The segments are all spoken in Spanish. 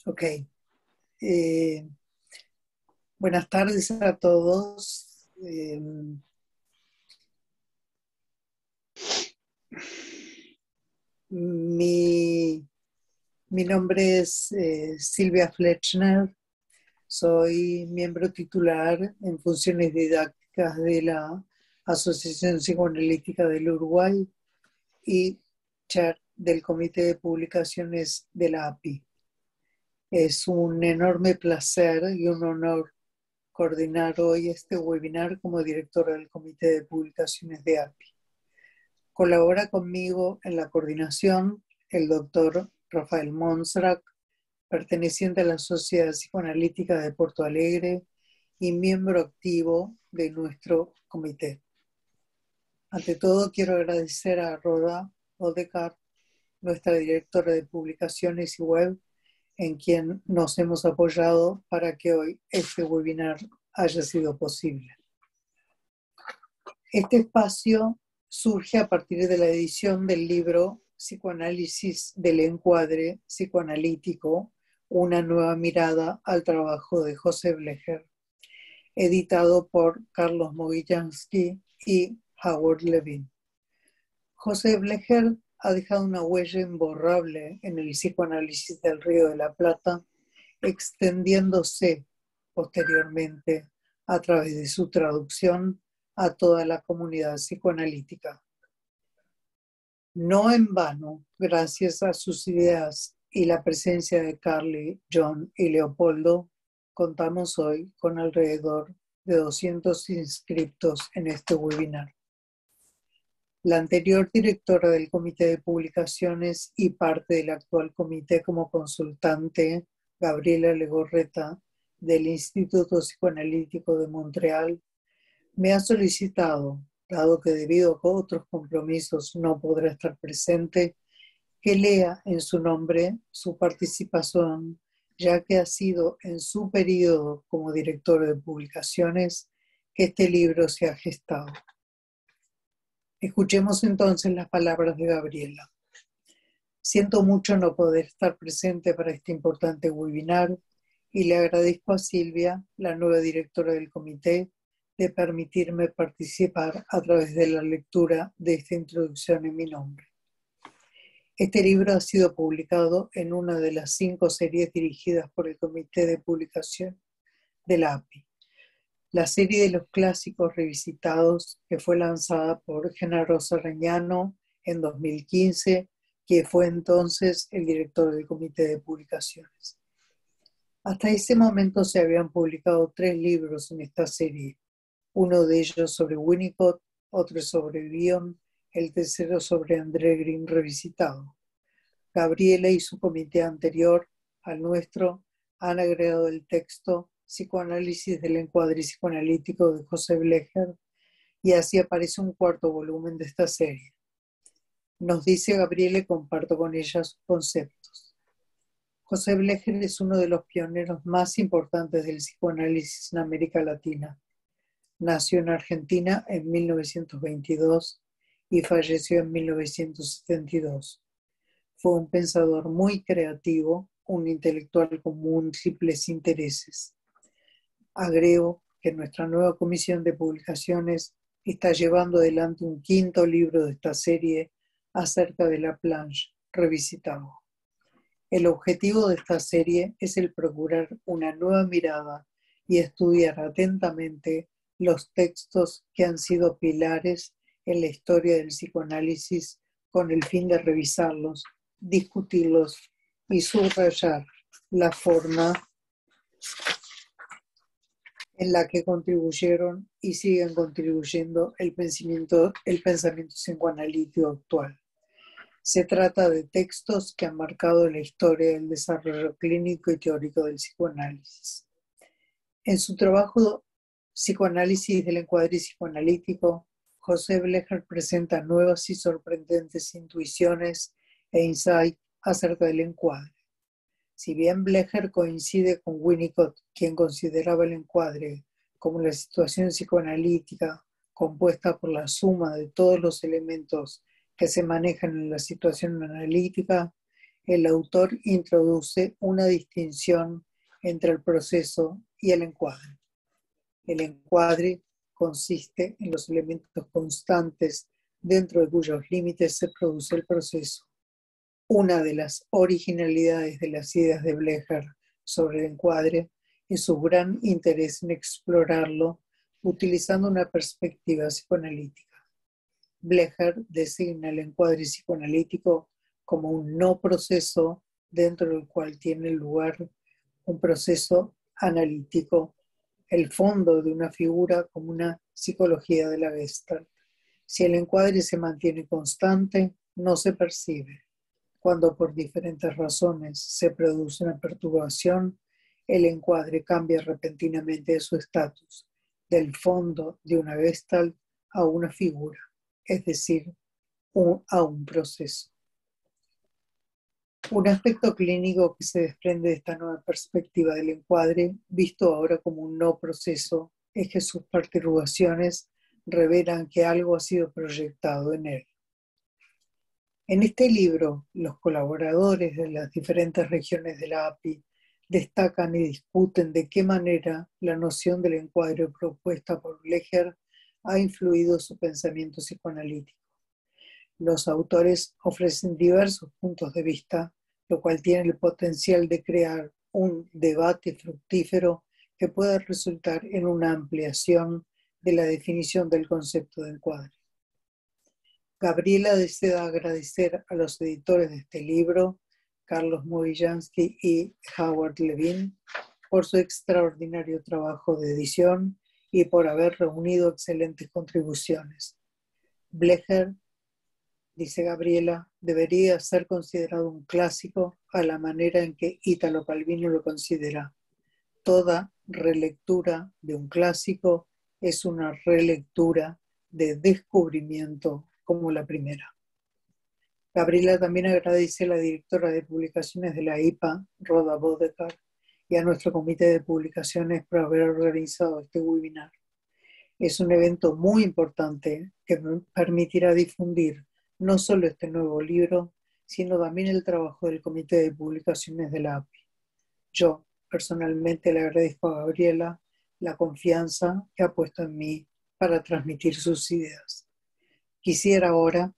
Ok. Eh, Buenas tardes a todos. Mi nombre es Silvia Flechner. Soy miembro titular en funciones didácticas de la Asociación Psicoanalítica del Uruguay y chair del Comité de Publicaciones de la API. Es un enorme placer y un honor coordinar hoy este webinar como directora del Comité de Publicaciones de API. Colabora conmigo en la coordinación el doctor Rafael Monsrak, perteneciente a la Sociedad Psicoanalítica de Porto Alegre y miembro activo de nuestro comité. Ante todo, quiero agradecer a Roda Odegaard, nuestra directora de publicaciones y web, en quien nos hemos apoyado para que hoy este webinar haya sido posible. Este espacio surge a partir de la edición del libro Psicoanálisis del encuadre psicoanalítico, una nueva mirada al trabajo de José Blecher, editado por Carlos Mogillansky y Howard Levin. José Blecher ha dejado una huella imborrable en el psicoanálisis del Río de la Plata, extendiéndose posteriormente a través de su traducción a toda la comunidad psicoanalítica. No en vano, gracias a sus ideas y la presencia de Carly, John y Leopoldo, contamos hoy con alrededor de 200 inscriptos en este webinar. La anterior directora del Comité de Publicaciones y parte del actual comité como consultante, Gabriela Legorreta, del Instituto Psicoanalítico de Montreal, me ha solicitado, dado que debido a otros compromisos no podrá estar presente, que lea en su nombre su participación, ya que ha sido en su periodo como directora de publicaciones que este libro se ha gestado. Escuchemos entonces las palabras de Gabriela. Siento mucho no poder estar presente para este importante webinar y le agradezco a Silvia, la nueva directora del comité, de permitirme participar a través de la lectura de esta introducción en mi nombre. Este libro ha sido publicado en una de las 5 series dirigidas por el Comité de Publicación de la API. La serie de los clásicos revisitados, que fue lanzada por Genaro Sarrañano en 2015, que fue entonces el director del Comité de Publicaciones. Hasta ese momento se habían publicado 3 libros en esta serie, uno de ellos sobre Winnicott, otro sobre Bion, el tercero sobre André Green revisitado. Gabriela y su comité anterior al nuestro han agregado el texto Psicoanálisis del encuadre psicoanalítico de José Blecher, y así aparece un 4º volumen de esta serie. Nos dice Gabriela y comparto con ella sus conceptos. José Blecher es uno de los pioneros más importantes del psicoanálisis en América Latina. Nació en Argentina en 1922 y falleció en 1972. Fue un pensador muy creativo, un intelectual con múltiples intereses. Agrego que nuestra nueva comisión de publicaciones está llevando adelante un 5º libro de esta serie acerca de la planche revisitado. El objetivo de esta serie es el procurar una nueva mirada y estudiar atentamente los textos que han sido pilares en la historia del psicoanálisis con el fin de revisarlos, discutirlos y subrayar la forma en la que contribuyeron y siguen contribuyendo el pensamiento psicoanalítico actual. Se trata de textos que han marcado la historia del desarrollo clínico y teórico del psicoanálisis. En su trabajo Psicoanálisis del encuadre psicoanalítico, José Blecher presenta nuevas y sorprendentes intuiciones e insights acerca del encuadre. Si bien Blecher coincide con Winnicott, quien consideraba el encuadre como la situación psicoanalítica compuesta por la suma de todos los elementos que se manejan en la situación analítica, el autor introduce una distinción entre el proceso y el encuadre. El encuadre consiste en los elementos constantes dentro de cuyos límites se produce el proceso. Una de las originalidades de las ideas de Blecher sobre el encuadre es su gran interés en explorarlo utilizando una perspectiva psicoanalítica. Blecher designa el encuadre psicoanalítico como un no proceso dentro del cual tiene lugar un proceso analítico, el fondo de una figura como una psicología de la Gestalt. Si el encuadre se mantiene constante, no se percibe. Cuando por diferentes razones se produce una perturbación, el encuadre cambia repentinamente su estatus, del fondo de una Gestalt a una figura, es decir, a un proceso. Un aspecto clínico que se desprende de esta nueva perspectiva del encuadre, visto ahora como un no proceso, es que sus perturbaciones revelan que algo ha sido proyectado en él. En este libro, los colaboradores de las diferentes regiones de la API destacan y discuten de qué manera la noción del encuadre propuesta por Blecher ha influido su pensamiento psicoanalítico. Los autores ofrecen diversos puntos de vista, lo cual tiene el potencial de crear un debate fructífero que pueda resultar en una ampliación de la definición del concepto de encuadre. Gabriela desea agradecer a los editores de este libro, Carlos Mogiansky y Howard Levine, por su extraordinario trabajo de edición y por haber reunido excelentes contribuciones. Blecher, dice Gabriela, debería ser considerado un clásico a la manera en que Italo Calvino lo considera. Toda relectura de un clásico es una relectura de descubrimiento como la primera. Gabriela también agradece a la directora de publicaciones de la IPA, Rhoda Bodekar, y a nuestro comité de publicaciones por haber organizado este webinar. Es un evento muy importante que permitirá difundir no solo este nuevo libro, sino también el trabajo del comité de publicaciones de la API. Yo personalmente le agradezco a Gabriela la confianza que ha puesto en mí para transmitir sus ideas. Quisiera ahora,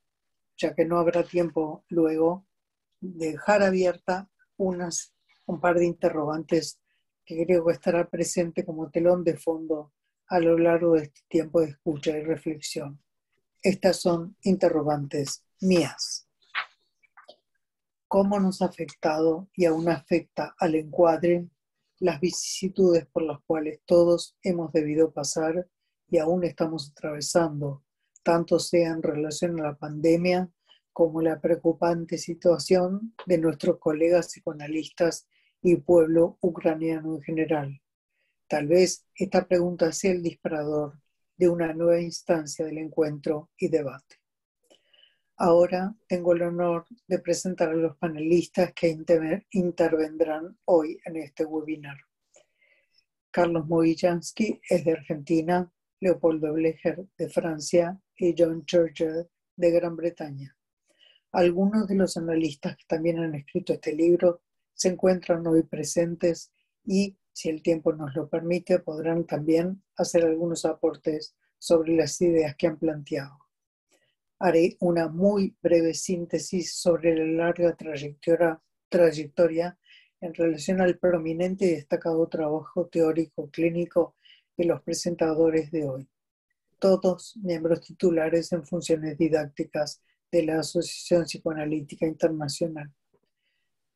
ya que no habrá tiempo luego, dejar abierta un par de interrogantes que creo que estará presente como telón de fondo a lo largo de este tiempo de escucha y reflexión. Estas son interrogantes mías. ¿Cómo nos ha afectado y aún afecta al encuadre las vicisitudes por las cuales todos hemos debido pasar y aún estamos atravesando, tanto sea en relación a la pandemia como la preocupante situación de nuestros colegas psicoanalistas y pueblo ucraniano en general? Tal vez esta pregunta sea el disparador de una nueva instancia del encuentro y debate. Ahora tengo el honor de presentar a los panelistas que intervendrán hoy en este webinar. Carlos Mogiansky es de Argentina, Leopoldo Blecher de Francia y John Churchill de Gran Bretaña. Algunos de los analistas que también han escrito este libro se encuentran hoy presentes y, si el tiempo nos lo permite, podrán también hacer algunos aportes sobre las ideas que han planteado. Haré una muy breve síntesis sobre la larga trayectoria en relación al prominente y destacado trabajo teórico clínico de los presentadores de hoy, todos miembros titulares en funciones didácticas de la Asociación Psicoanalítica Internacional.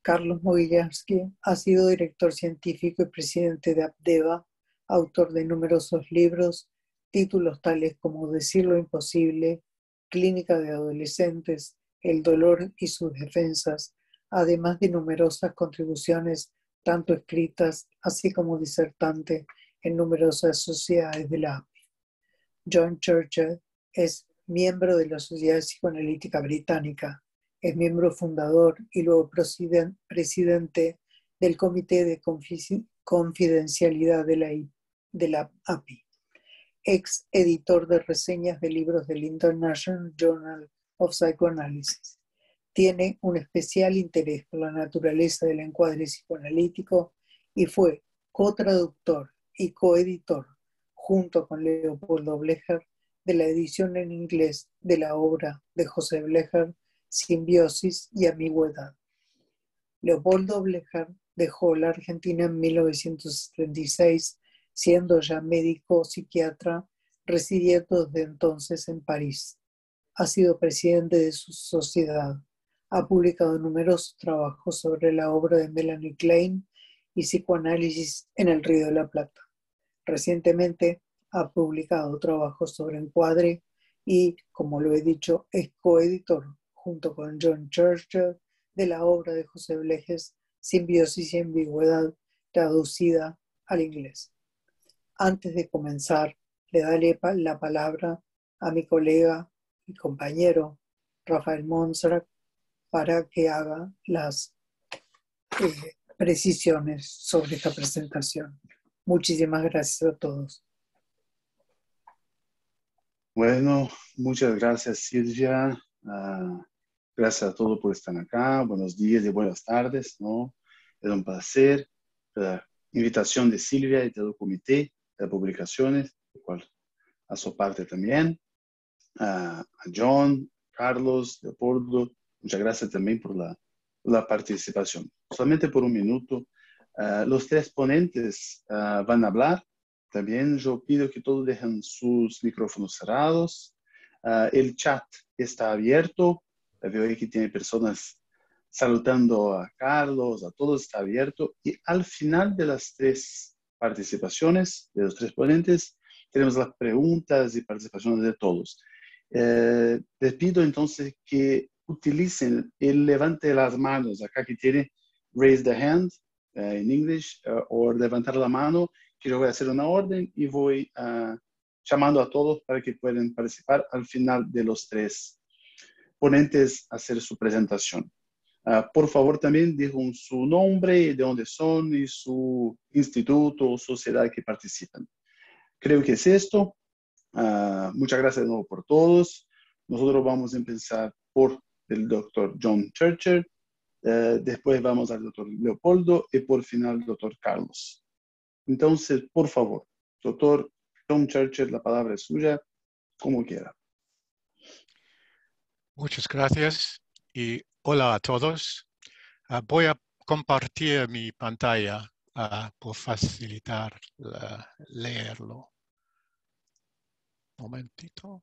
Carlos Mogiansky ha sido director científico y presidente de APDEVA, autor de numerosos libros, títulos tales como Decir lo imposible, Clínica de adolescentes, el dolor y sus defensas, además de numerosas contribuciones, tanto escritas así como disertante, en numerosas sociedades de la API. John Churchill es miembro de la Sociedad Psicoanalítica Británica, es miembro fundador y luego presidente del Comité de Confidencialidad de la API, ex editor de reseñas de libros del International Journal of Psychoanalysis. Tiene un especial interés por la naturaleza del encuadre psicoanalítico y fue cotraductor y coeditor, junto con Leopoldo Blecher, de la edición en inglés de la obra de José Blecher, Simbiosis y Ambigüedad. Leopoldo Blecher dejó la Argentina en 1976, siendo ya médico psiquiatra, residiendo desde entonces en París. Ha sido presidente de su sociedad. Ha publicado numerosos trabajos sobre la obra de Melanie Klein y psicoanálisis en el Río de la Plata. Recientemente ha publicado trabajos sobre encuadre y, como lo he dicho, es coeditor junto con John Churchill de la obra de José Blecher, Simbiosis y Ambigüedad, traducida al inglés. Antes de comenzar, le daré la palabra a mi colega y compañero Rafael Monsrak para que haga las precisiones sobre esta presentación. Muchísimas gracias a todos. Bueno, muchas gracias, Silvia. Gracias a todos por estar acá. Buenos días y buenas tardes, ¿no? Es un placer. La invitación de Silvia y del comité de publicaciones, el cual a su parte también. A John, Carlos, Leopoldo, muchas gracias también por la participación. Solamente por un minuto, los tres ponentes van a hablar. También yo pido que todos dejen sus micrófonos cerrados. El chat está abierto. Veo ahí que tiene personas saludando a Carlos, a todos, está abierto. Y al final de las tres participaciones de los tres ponentes, tenemos las preguntas y participaciones de todos. Les pido entonces que utilicen el levante de las manos, acá que tiene raise the hand en inglés, o levantar la mano, que yo voy a hacer una orden y voy llamando a todos para que puedan participar al final de los tres ponentes a hacer su presentación. Por favor, también digan su nombre, de dónde son y su instituto o sociedad que participan. Creo que es esto. Muchas gracias de nuevo por todos. Nosotros vamos a empezar por el doctor John Churchill, después vamos al doctor Leopoldo y por final el doctor Carlos. Entonces, por favor, doctor John Churchill, la palabra es suya, como quiera. Muchas gracias y hola a todos. Voy a compartir mi pantalla por facilitar leerlo. Un momentito.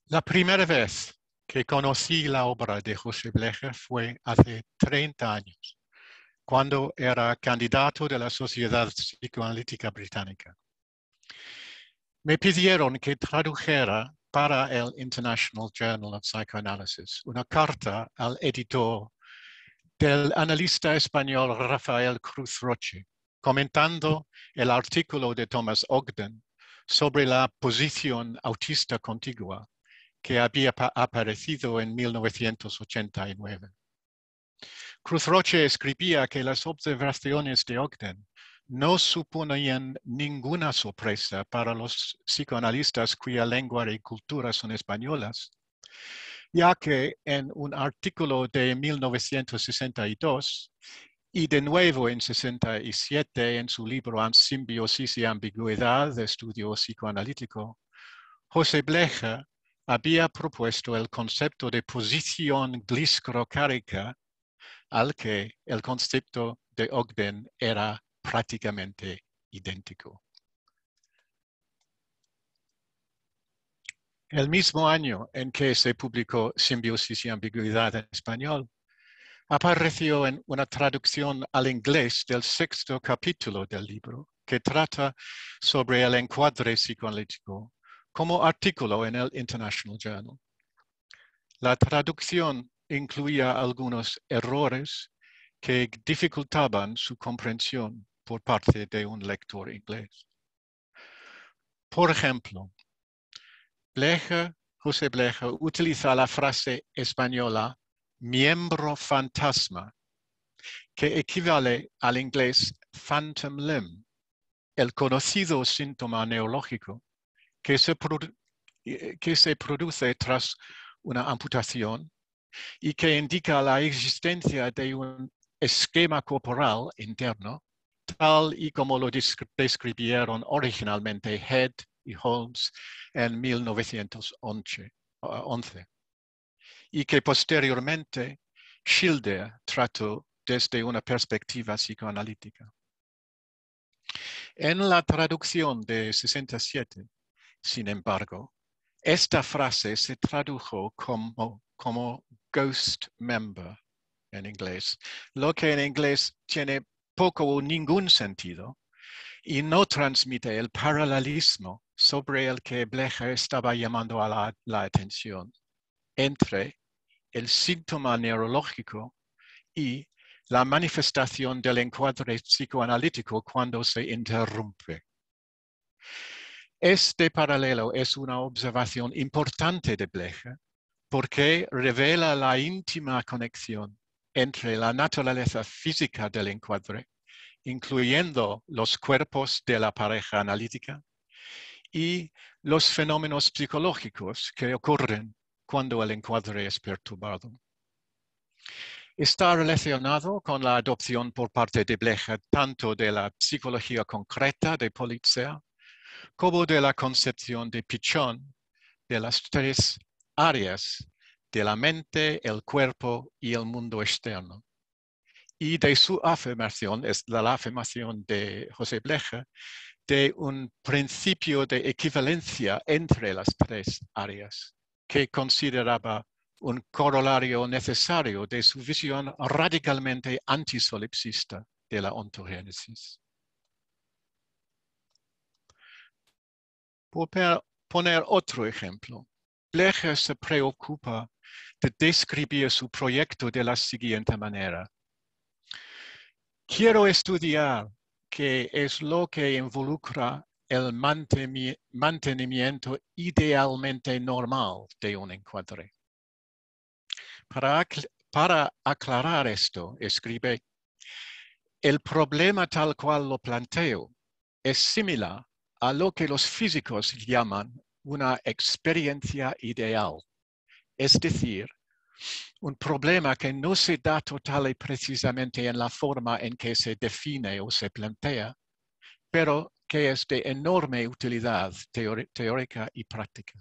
La primera vez que conocí la obra de José Blecher fue hace 30 años, cuando era candidato de la Sociedad Psicoanalítica Británica. Me pidieron que tradujera para el International Journal of Psychoanalysis una carta al editor del analista español Rafael Cruz Roche, comentando el artículo de Thomas Ogden sobre la posición autista contigua que había aparecido en 1989. Cruz Roche escribía que las observaciones de Ogden no suponían ninguna sorpresa para los psicoanalistas cuya lengua y cultura son españolas, ya que en un artículo de 1962 y de nuevo en 67 en su libro Simbiosis y Ambigüedad de Estudio Psicoanalítico, José Blecher había propuesto el concepto de posición gliscrocárica al que el concepto de Ogden era prácticamente idéntico. El mismo año en que se publicó Simbiosis y Ambigüedad en español, apareció en una traducción al inglés del 6º capítulo del libro, que trata sobre el encuadre psicoanalítico como artículo en el International Journal. La traducción incluía algunos errores que dificultaban su comprensión por parte de un lector inglés. Por ejemplo, José Blecher utiliza la frase española miembro fantasma, que equivale al inglés phantom limb, el conocido síntoma neurológico que se produce tras una amputación y que indica la existencia de un esquema corporal interno, tal y como lo describieron originalmente Head y Holmes en 1911, y que posteriormente Schilder trató desde una perspectiva psicoanalítica. En la traducción de 67, sin embargo, esta frase se tradujo como ghost member en inglés, lo que en inglés tiene poco o ningún sentido y no transmite el paralelismo sobre el que Blecher estaba llamando a la atención entre el síntoma neurológico y la manifestación del encuadre psicoanalítico cuando se interrumpe. Este paralelo es una observación importante de Blecher porque revela la íntima conexión entre la naturaleza física del encuadre, incluyendo los cuerpos de la pareja analítica, y los fenómenos psicológicos que ocurren cuando el encuadre es perturbado. Está relacionado con la adopción por parte de Blecher tanto de la psicología concreta de Politzer como de la concepción de Pichon de las tres áreas de la mente, el cuerpo y el mundo externo. Y de su afirmación, es la afirmación de José Blecher, de un principio de equivalencia entre las tres áreas, que consideraba un corolario necesario de su visión radicalmente antisolipsista de la ontogénesis. Por poner otro ejemplo, Blecher se preocupa de describir su proyecto de la siguiente manera. Quiero estudiar qué es lo que involucra el mantenimiento idealmente normal de un encuadre. Para aclarar esto, escribe, el problema tal cual lo planteo es similar a lo que los físicos llaman una experiencia ideal, es decir, un problema que no se da total y precisamente en la forma en que se define o se plantea, pero que es de enorme utilidad teórica y práctica.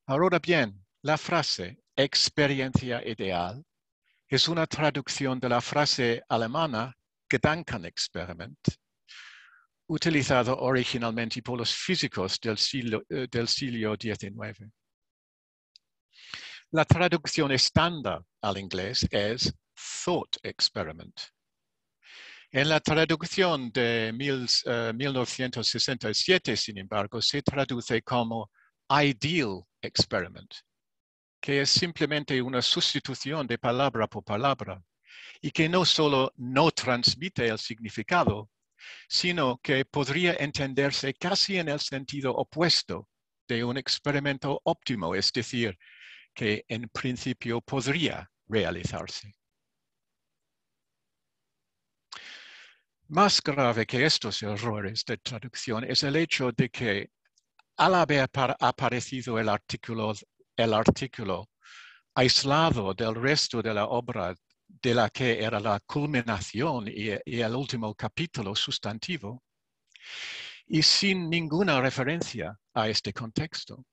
Ahora bien, la frase experiencia ideal es una traducción de la frase alemana Gedankenexperiment, utilizado originalmente por los físicos del siglo XIX. La traducción estándar al inglés es Thought Experiment. En la traducción de 1967, sin embargo, se traduce como Ideal Experiment, que es simplemente una sustitución de palabra por palabra y que no solo no transmite el significado, sino que podría entenderse casi en el sentido opuesto de un experimento óptimo, es decir, que en principio podría realizarse. Más grave que estos errores de traducción es el hecho de que al haber aparecido el artículo aislado del resto de la obra de la que era la culminación y el último capítulo sustantivo, y sin ninguna referencia a este contexto,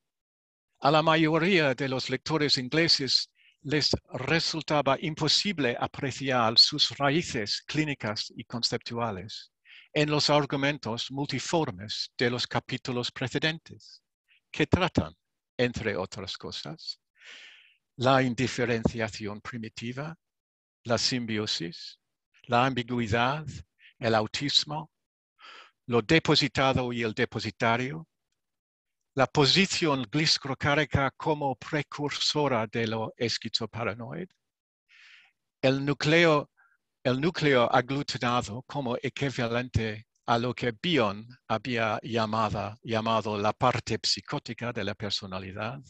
a la mayoría de los lectores ingleses les resultaba imposible apreciar sus raíces clínicas y conceptuales en los argumentos multiformes de los capítulos precedentes, que tratan, entre otras cosas, la indiferenciación primitiva, la simbiosis, la ambigüedad, el autismo, lo depositado y el depositario, la posición gliscrocárica como precursora de lo esquizoparanoide, el núcleo aglutinado como equivalente a lo que Bion había llamado la parte psicótica de la personalidad,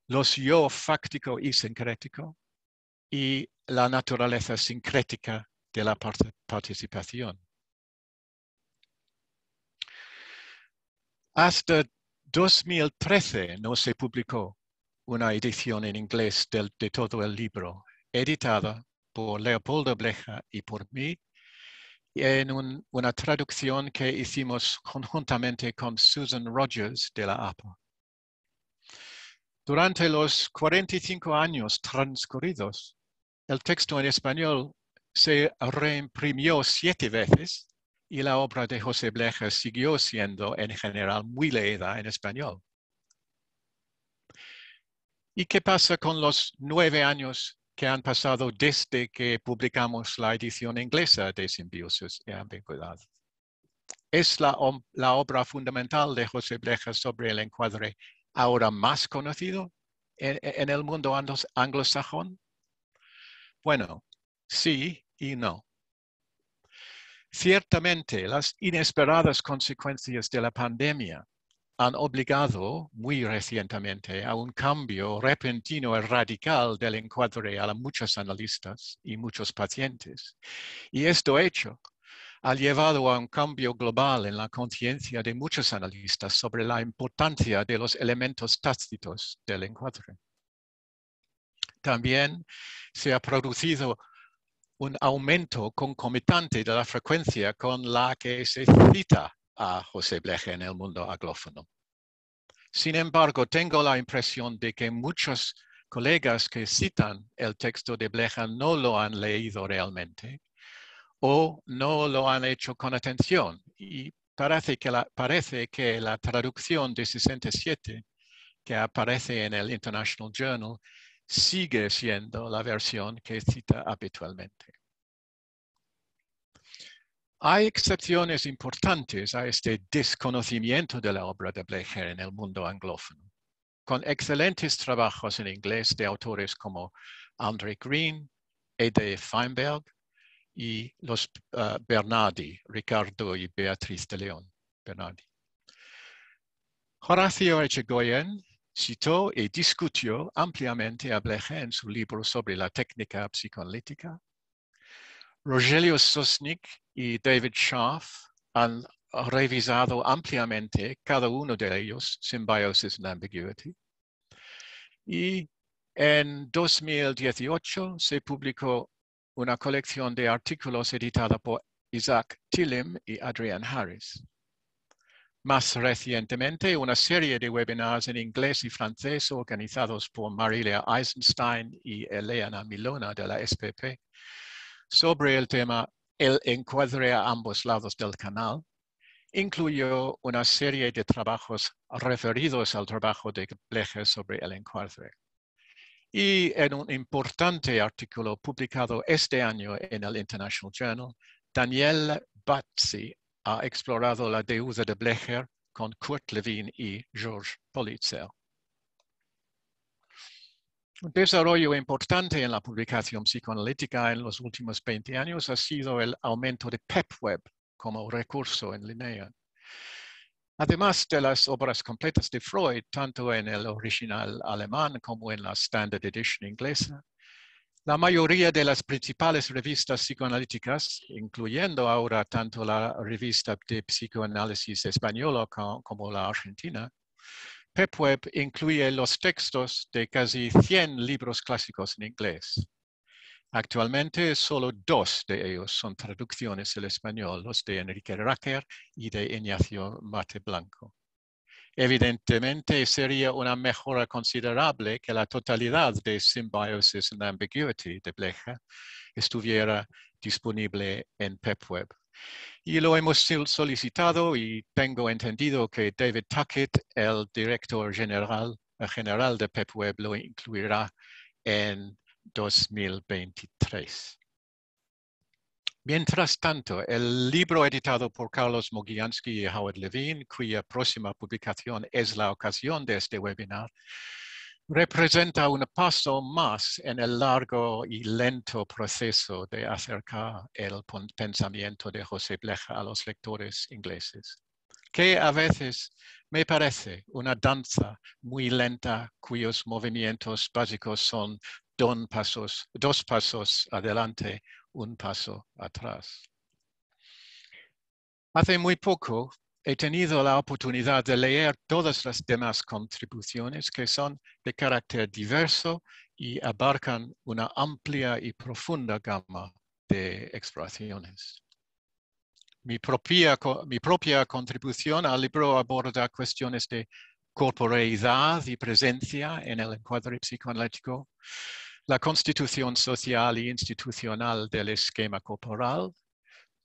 los yo fáctico y sincrético, y la naturaleza sincrética de la participación. Hasta 2013 no se publicó una edición en inglés de todo el libro, editada por Leopoldo Blecha y por mí, en una traducción que hicimos conjuntamente con Susan Rogers de la APA. Durante los 45 años transcurridos, el texto en español se reimprimió 7 veces y la obra de José Blecha siguió siendo en general muy leída en español. ¿Y qué pasa con los 9 años que han pasado desde que publicamos la edición inglesa de Simbiosis y Ambigüedad? ¿Es la obra fundamental de José Blecha sobre el encuadre ahora más conocido en el mundo anglosajón? Bueno, sí y no. Ciertamente, las inesperadas consecuencias de la pandemia han obligado muy recientemente a un cambio repentino y radical del encuadre a muchos analistas y muchos pacientes. Y esto hecho ha llevado a un cambio global en la conciencia de muchos analistas sobre la importancia de los elementos tácitos del encuadre. También se ha producido un aumento concomitante de la frecuencia con la que se cita a José Blecha en el mundo anglófono. Sin embargo, tengo la impresión de que muchos colegas que citan el texto de Blecha no lo han leído realmente o no lo han hecho con atención. Y parece que la traducción de 67 que aparece en el International Journal sigue siendo la versión que cita habitualmente. Hay excepciones importantes a este desconocimiento de la obra de Blecha en el mundo anglófono, con excelentes trabajos en inglés de autores como Andre Green, E.D. Feinberg y los Bernardi, Ricardo y Beatriz de León Bernardi. Horacio Echegoyen citó y discutió ampliamente a Blecha en su libro sobre la técnica psicoanalítica. Rogelio Sosnick y David Scharf han revisado ampliamente cada uno de ellos, Symbiosis and Ambiguity. Y en 2018 se publicó una colección de artículos editada por Isaac Tillim y Adrian Harris. Más recientemente, una serie de webinars en inglés y francés organizados por Marilia Eisenstein y Elena Milona de la SPP sobre el tema El encuadre a ambos lados del canal, incluyó una serie de trabajos referidos al trabajo de Blecha sobre el encuadre. Y en un importante artículo publicado este año en el International Journal, Daniel Batzi ha explorado la deuda de Blecha con Kurt Lewin y Georges Politzer. Un desarrollo importante en la publicación psicoanalítica en los últimos 20 años ha sido el aumento de PEPWeb como recurso en línea. Además de las obras completas de Freud, tanto en el original alemán como en la Standard Edition inglesa, la mayoría de las principales revistas psicoanalíticas, incluyendo ahora tanto la revista de psicoanálisis española como la argentina, PEPWeb incluye los textos de casi 100 libros clásicos en inglés. Actualmente, solo 2 de ellos son traducciones al español, los de Enrique Racker y de Ignacio Mate Blanco. Evidentemente, sería una mejora considerable que la totalidad de Symbiosis and Ambiguity de Blecha estuviera disponible en PEPWeb. Y lo hemos solicitado y tengo entendido que David Tuckett, el director general de PEPWeb, lo incluirá en 2023. Mientras tanto, el libro editado por Carlos Mogiansky y Howard Levine, cuya próxima publicación es la ocasión de este webinar, representa un paso más en el largo y lento proceso de acercar el pensamiento de José Blecha a los lectores ingleses, que a veces me parece una danza muy lenta cuyos movimientos básicos son 2 pasos adelante, 1 paso atrás. Hace muy poco he tenido la oportunidad de leer todas las demás contribuciones que son de carácter diverso y abarcan una amplia y profunda gama de exploraciones. Mi propia contribución al libro aborda cuestiones de corporeidad y presencia en el encuadre psicoanalítico, la constitución social e institucional del esquema corporal,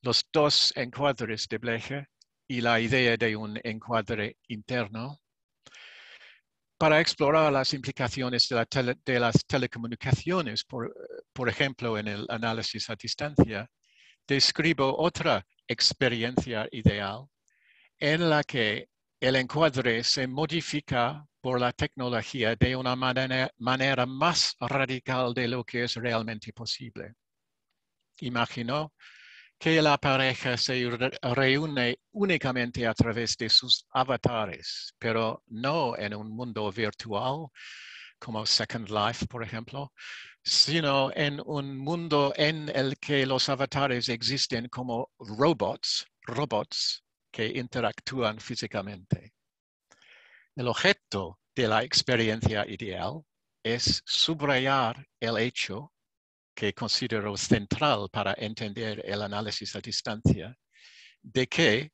los dos encuadres de Blecher y la idea de un encuadre interno, para explorar las implicaciones de las telecomunicaciones, por ejemplo, en el análisis a distancia. Describo otra experiencia ideal en la que el encuadre se modifica por la tecnología de una manera más radical de lo que es realmente posible. Imagino que la pareja se reúne únicamente a través de sus avatares, pero no en un mundo virtual como Second Life, por ejemplo, sino en un mundo en el que los avatares existen como robots que interactúan físicamente. El objeto de la experiencia ideal es subrayar el hecho que considero central para entender el análisis a distancia, de que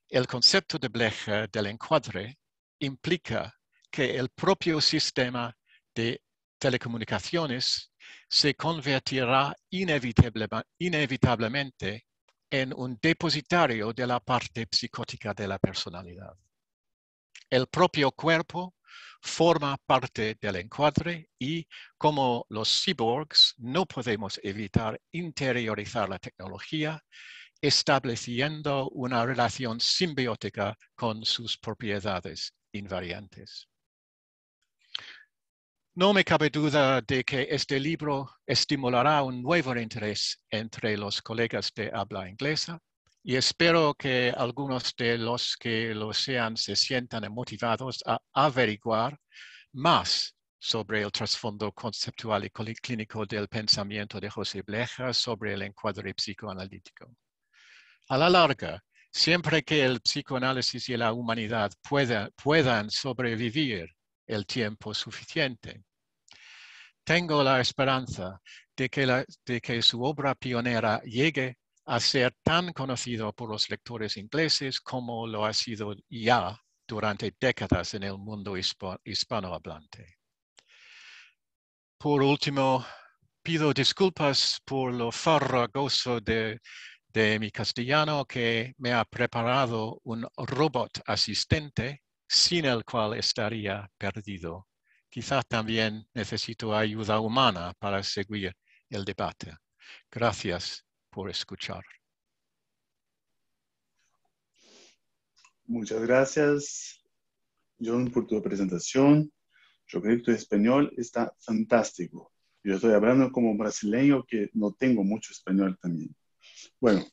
el concepto de Blecher del encuadre implica que el propio sistema de telecomunicaciones se convertirá inevitablemente en un depositario de la parte psicótica de la personalidad. El propio cuerpo forma parte del encuadre y, como los cyborgs, no podemos evitar interiorizar la tecnología, estableciendo una relación simbiótica con sus propiedades invariantes. No me cabe duda de que este libro estimulará un nuevo interés entre los colegas de habla inglesa y espero que algunos de los que lo sean se sientan motivados a averiguar más sobre el trasfondo conceptual y clínico del pensamiento de José Blecher sobre el encuadre psicoanalítico. A la larga, siempre que el psicoanálisis y la humanidad puedan sobrevivir el tiempo suficiente, tengo la esperanza de que su obra pionera llegue a ser tan conocido por los lectores ingleses como lo ha sido ya durante décadas en el mundo hispanohablante. Por último, pido disculpas por lo farragoso de mi castellano, que me ha preparado un robot asistente sin el cual estaría perdido. Quizás también necesito ayuda humana para seguir el debate. Gracias por escuchar. Muchas gracias, John, por tu presentación. Yo creo que tu español está fantástico. Yo estoy hablando como brasileño, que no tengo mucho español también. Bueno,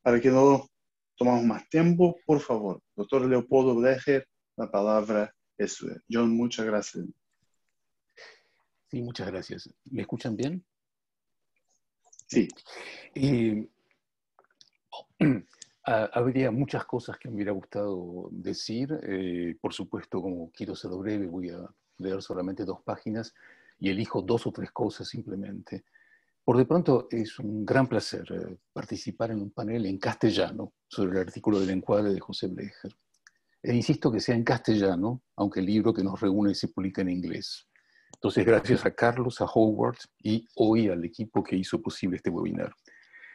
para que no tomamos más tiempo, por favor, doctor Leopoldo Blecher, la palabra es suya. John, muchas gracias. Sí, muchas gracias. ¿Me escuchan bien? Sí. Habría muchas cosas que me hubiera gustado decir. Por supuesto, como quiero ser breve, voy a leer solamente 2 páginas y elijo 2 o 3 cosas simplemente. Por de pronto es un gran placer participar en un panel en castellano sobre el artículo del encuadre de José Blecher. E insisto que sea en castellano, aunque el libro que nos reúne se publica en inglés. Entonces, gracias a Carlos, a Howard y hoy al equipo que hizo posible este webinar.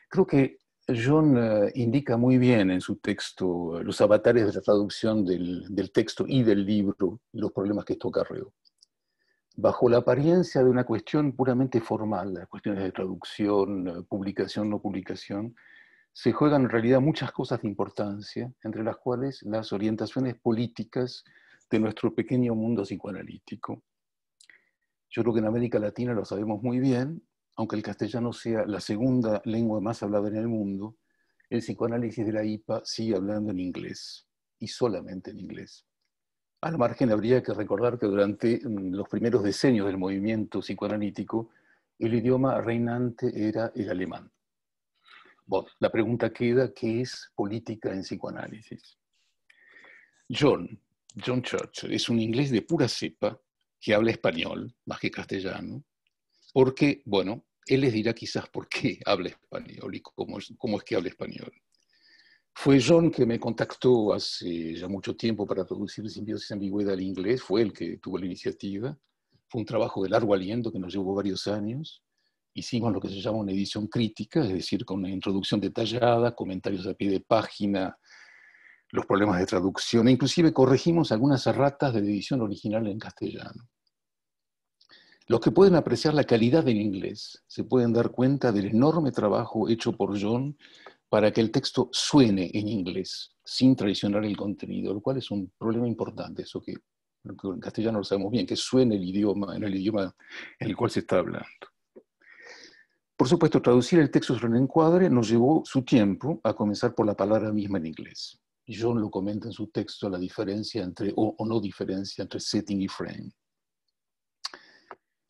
Creo que John indica muy bien en su texto los avatares de la traducción del texto y del libro y los problemas que esto acarreó. Bajo la apariencia de una cuestión puramente formal, las cuestiones de traducción, publicación, no publicación, se juegan en realidad muchas cosas de importancia, entre las cuales las orientaciones políticas de nuestro pequeño mundo psicoanalítico. Yo creo que en América Latina lo sabemos muy bien, aunque el castellano sea la segunda lengua más hablada en el mundo, el psicoanálisis de la IPA sigue hablando en inglés, y solamente en inglés. Al margen habría que recordar que durante los primeros decenios del movimiento psicoanalítico, el idioma reinante era el alemán. Bueno, la pregunta queda, ¿qué es política en psicoanálisis? John Churchill es un inglés de pura cepa que habla español, más que castellano, porque, bueno, él les dirá quizás por qué habla español y cómo es que habla español. Fue John que me contactó hace ya mucho tiempo para traducir Simbiosis y Ambigüedad al inglés, fue el que tuvo la iniciativa. Fue un trabajo de largo aliento que nos llevó varios años. Hicimos lo que se llama una edición crítica, es decir, con una introducción detallada, comentarios a pie de página, los problemas de traducción, e inclusive corregimos algunas erratas de la edición original en castellano. Los que pueden apreciar la calidad del inglés se pueden dar cuenta del enorme trabajo hecho por John para que el texto suene en inglés, sin traicionar el contenido, lo cual es un problema importante, eso que en castellano lo sabemos bien, que suene el idioma en el cual se está hablando. Por supuesto, traducir el texto sobre el encuadre nos llevó su tiempo, a comenzar por la palabra misma en inglés. John lo comenta en su texto, la diferencia entre, o no diferencia entre setting y frame.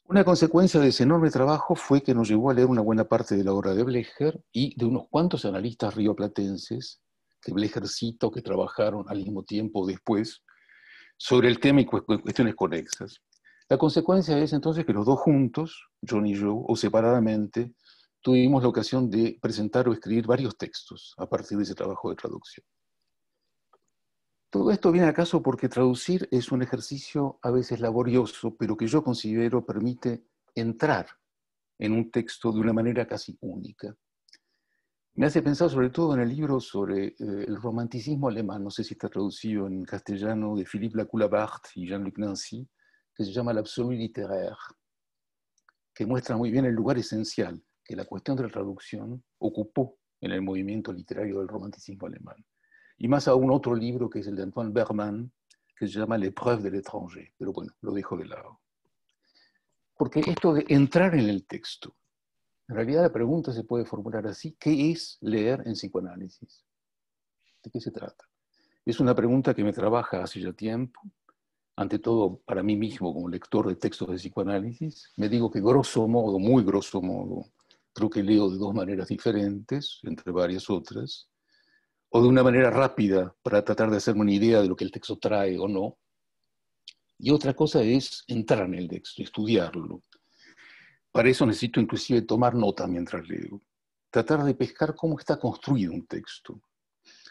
Una consecuencia de ese enorme trabajo fue que nos llevó a leer una buena parte de la obra de Blecher y de unos cuantos analistas rioplatenses que Blecher cita o que trabajaron al mismo tiempo después sobre el tema y cuestiones conexas. La consecuencia es entonces que los dos juntos, John y yo, o separadamente, tuvimos la ocasión de presentar o escribir varios textos a partir de ese trabajo de traducción. Todo esto viene acaso porque traducir es un ejercicio a veces laborioso, pero que yo considero permite entrar en un texto de una manera casi única. Me hace pensar sobre todo en el libro sobre el romanticismo alemán, no sé si está traducido en castellano, de Philippe Lacoue-Labarthe y Jean-Luc Nancy, que se llama l'absolu littéraire, que muestra muy bien el lugar esencial que la cuestión de la traducción ocupó en el movimiento literario del romanticismo alemán. Y más aún otro libro que es el de Antoine Bergman, que se llama L'épreuve de l'étranger, pero bueno, lo dejo de lado. Porque esto de entrar en el texto, en realidad la pregunta se puede formular así: ¿qué es leer en psicoanálisis? ¿De qué se trata? Es una pregunta que me trabaja hace ya tiempo, ante todo para mí mismo como lector de textos de psicoanálisis. Me digo que grosso modo, muy grosso modo, creo que leo de dos maneras diferentes, entre varias otras, o de una manera rápida para tratar de hacerme una idea de lo que el texto trae o no. Y otra cosa es entrar en el texto, estudiarlo. Para eso necesito inclusive tomar nota mientras leo. Tratar de pescar cómo está construido un texto.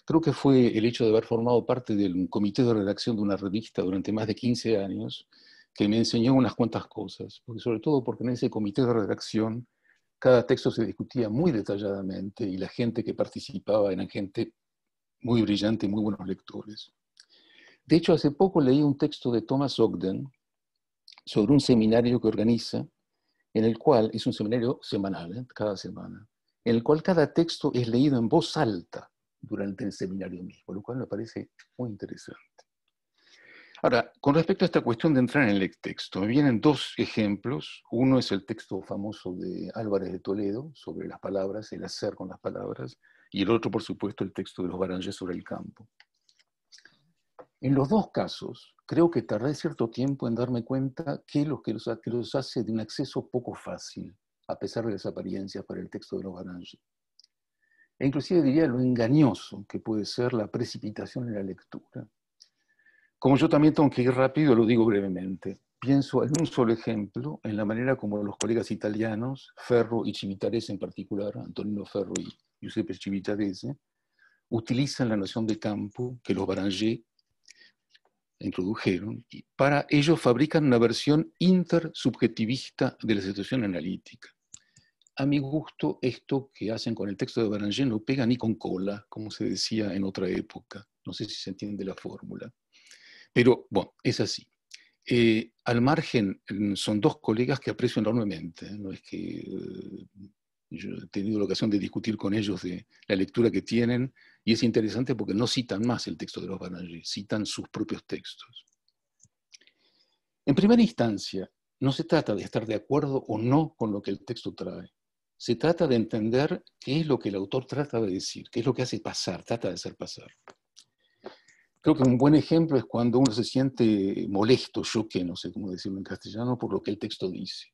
Creo que fue el hecho de haber formado parte del comité de redacción de una revista durante más de 15 años que me enseñó unas cuantas cosas. Porque sobre todo porque en ese comité de redacción cada texto se discutía muy detalladamente y la gente que participaba eran gente muy brillante y muy buenos lectores. De hecho, hace poco leí un texto de Thomas Ogden sobre un seminario que organiza, en el cual, es un seminario semanal, cada semana, en el cual cada texto es leído en voz alta durante el seminario mismo, lo cual me parece muy interesante. Ahora, con respecto a esta cuestión de entrar en el texto, me vienen dos ejemplos. Uno es el texto famoso de Álvarez de Toledo sobre las palabras, el hacer con las palabras, y el otro, por supuesto, el texto de los Baranger sobre el campo. En los dos casos, creo que tardé cierto tiempo en darme cuenta que los hace de un acceso poco fácil, a pesar de las apariencias para el texto de los Baranger. E inclusive diría lo engañoso que puede ser la precipitación en la lectura. Como yo también tengo que ir rápido, lo digo brevemente. Pienso en un solo ejemplo, en la manera como los colegas italianos, Ferro y Civitarese en particular, Antonino Ferro y Giuseppe Civitarese, utilizan la noción de campo que los Baranger introdujeron, y para ello fabrican una versión intersubjetivista de la situación analítica. A mi gusto, esto que hacen con el texto de Baranger no pega ni con cola, como se decía en otra época. No sé si se entiende la fórmula. Pero, bueno, es así. Al margen, son dos colegas que aprecio enormemente. No es que yo he tenido la ocasión de discutir con ellos de la lectura que tienen, y es interesante porque no citan más el texto de los Baranger, citan sus propios textos. En primera instancia, no se trata de estar de acuerdo o no con lo que el texto trae. Se trata de entender qué es lo que el autor trata de decir, qué es lo que hace pasar, trata de hacer pasar. Creo que un buen ejemplo es cuando uno se siente molesto, choqué, no sé cómo decirlo en castellano, por lo que el texto dice.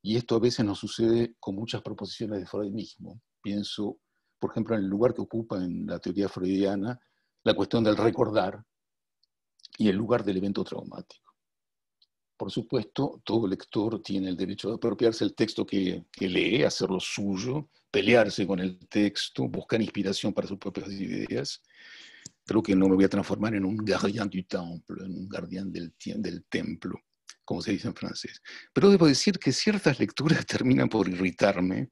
Y esto a veces nos sucede con muchas proposiciones de Freud mismo. Pienso, por ejemplo, en el lugar que ocupa en la teoría freudiana la cuestión del recordar, y el lugar del evento traumático. Por supuesto, todo lector tiene el derecho de apropiarse del texto que lee, hacerlo suyo, pelearse con el texto, buscar inspiración para sus propias ideas. Creo que no me voy a transformar en un gardien du temple, en un guardián del templo, como se dice en francés. Pero debo decir que ciertas lecturas terminan por irritarme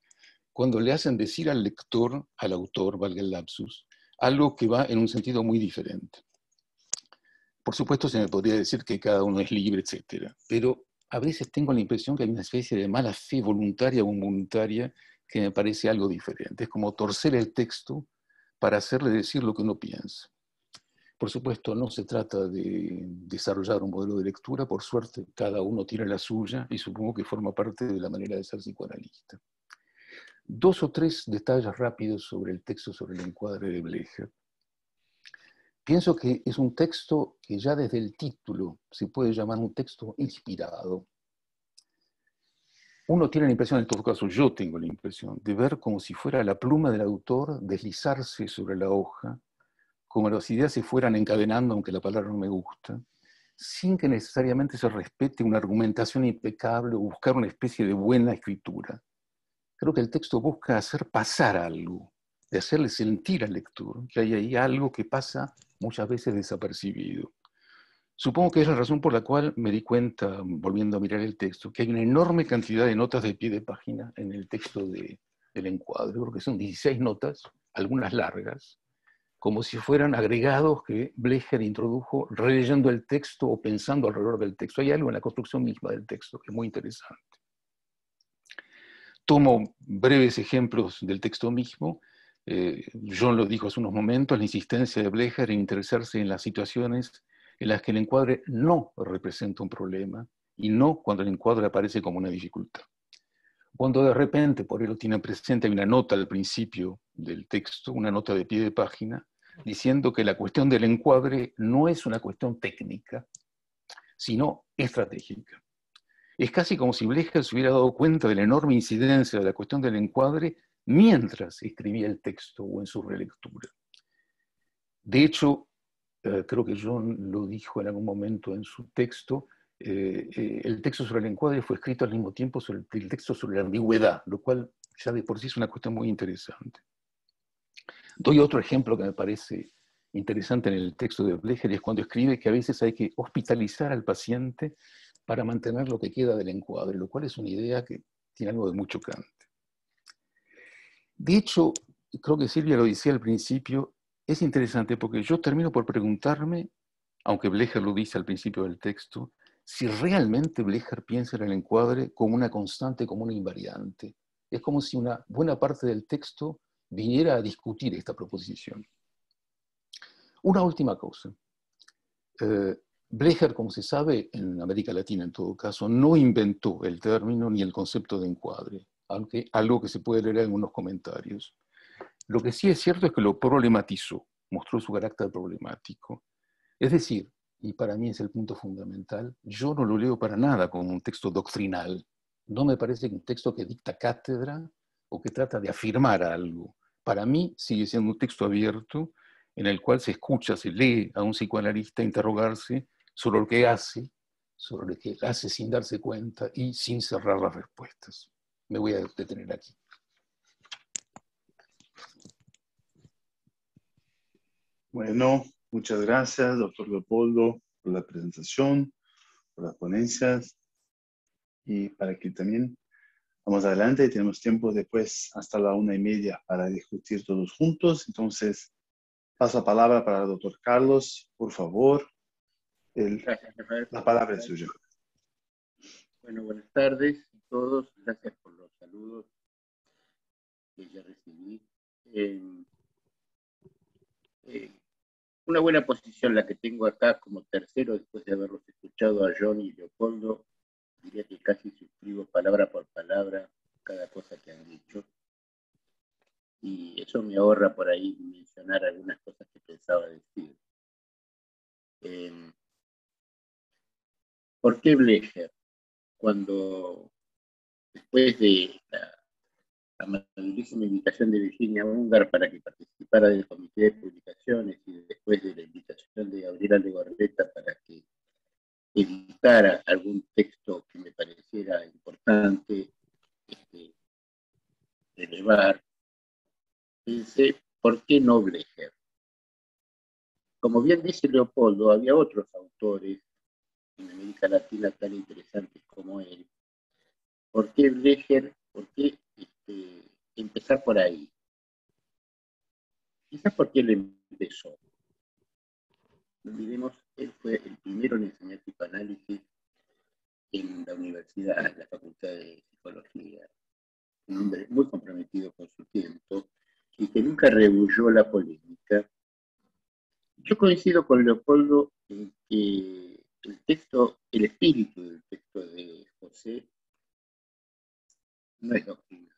cuando le hacen decir al lector, al autor, valga el lapsus, algo que va en un sentido muy diferente. Por supuesto, se me podría decir que cada uno es libre, etc. Pero a veces tengo la impresión que hay una especie de mala fe voluntaria o involuntaria que me parece algo diferente. Es como torcer el texto para hacerle decir lo que uno piensa. Por supuesto, no se trata de desarrollar un modelo de lectura. Por suerte, cada uno tiene la suya y supongo que forma parte de la manera de ser psicoanalista. 2 o 3 detalles rápidos sobre el texto sobre el encuadre de Blecher. Pienso que es un texto que ya desde el título se puede llamar un texto inspirado. Uno tiene la impresión, en todo caso yo tengo la impresión, de ver como si fuera la pluma del autor deslizarse sobre la hoja, como las ideas se fueran encadenando, aunque la palabra no me gusta, sin que necesariamente se respete una argumentación impecable o buscar una especie de buena escritura. Creo que el texto busca hacer pasar algo, de hacerle sentir al lector que hay ahí algo que pasa muchas veces desapercibido. Supongo que es la razón por la cual me di cuenta, volviendo a mirar el texto, que hay una enorme cantidad de notas de pie de página en el texto del encuadre. Creo que son 16 notas, algunas largas, como si fueran agregados que Blecher introdujo releyendo el texto o pensando alrededor del texto. Hay algo en la construcción misma del texto que es muy interesante. Tomo breves ejemplos del texto mismo. John lo dijo hace unos momentos, la insistencia de Blecher en interesarse en las situaciones en las que el encuadre no representa un problema y no cuando el encuadre aparece como una dificultad. Cuando de repente, por él lo tiene presente, hay una nota al principio del texto, una nota de pie de página, diciendo que la cuestión del encuadre no es una cuestión técnica, sino estratégica. Es casi como si Blecher se hubiera dado cuenta de la enorme incidencia de la cuestión del encuadre mientras escribía el texto o en su relectura. De hecho, creo que John lo dijo en algún momento en su texto, el texto sobre el encuadre fue escrito al mismo tiempo sobre el texto sobre la ambigüedad, lo cual ya de por sí es una cuestión muy interesante. Doy otro ejemplo que me parece interesante en el texto de Blecher, y es cuando escribe que a veces hay que hospitalizar al paciente para mantener lo que queda del encuadre, lo cual es una idea que tiene algo de muy chocante. De hecho, creo que Silvia lo decía al principio, es interesante porque yo termino por preguntarme, aunque Blecher lo dice al principio del texto, si realmente Blecher piensa en el encuadre como una constante, como una invariante. Es como si una buena parte del texto viniera a discutir esta proposición. Una última cosa. Blecher, como se sabe, en América Latina en todo caso, no inventó el término ni el concepto de encuadre, aunque algo que se puede leer en algunos comentarios. Lo que sí es cierto es que lo problematizó, mostró su carácter problemático. Es decir, y para mí es el punto fundamental, yo no lo leo para nada como un texto doctrinal. No me parece que un texto que dicta cátedra o que trata de afirmar algo. Para mí sigue siendo un texto abierto en el cual se escucha, se lee a un psicoanalista interrogarse sobre lo que hace sin darse cuenta y sin cerrar las respuestas. Me voy a detener aquí. Bueno, muchas gracias, doctor Leopoldo, por la presentación, por las ponencias, y para que también vamos adelante. Tenemos tiempo después hasta la 1:30 para discutir todos juntos. Entonces, paso la palabra para el doctor Carlos, por favor. Gracias, Rafael. La palabra es suya. Bueno, buenas tardes a todos. Gracias por los saludos que ya recibí. Una buena posición la que tengo acá como tercero, después de haberlos escuchado a John y Leopoldo. Diría que casi suscribo palabra por palabra cada cosa que han dicho. Y eso me ahorra por ahí mencionar algunas cosas que pensaba decir. ¿Por qué Blecher? Cuando después de amabilísima invitación de Virginia Ungar para que participara del comité de publicaciones y después de la invitación de Gabriela Legorreta para que editara algún texto que me pareciera importante elevar, pensé, ¿por qué no Blecher? Como bien dice Leopoldo, había otros autores en América Latina tan interesantes como él. ¿Por qué Blecher? ¿Por qué empezar por ahí? Quizás porque él empezó. No olvidemos, él fue el primero en enseñar psicoanálisis en la universidad, en la Facultad de Psicología. Un hombre muy comprometido con su tiempo y que nunca rehuyó la polémica. Yo coincido con Leopoldo en que el texto, el espíritu del texto de José no es doctrinal.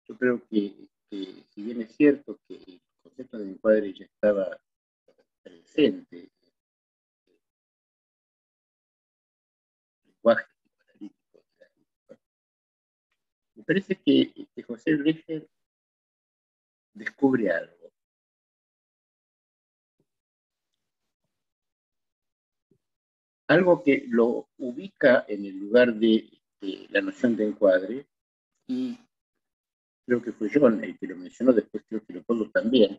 Yo creo que si bien es cierto que el concepto de encuadre ya estaba presente en el lenguaje psicoanalítico, me parece que José Blecher descubre algo. Algo que lo ubica en el lugar de la noción de encuadre, y creo que fue John el que lo mencionó, después creo que Leopoldo también.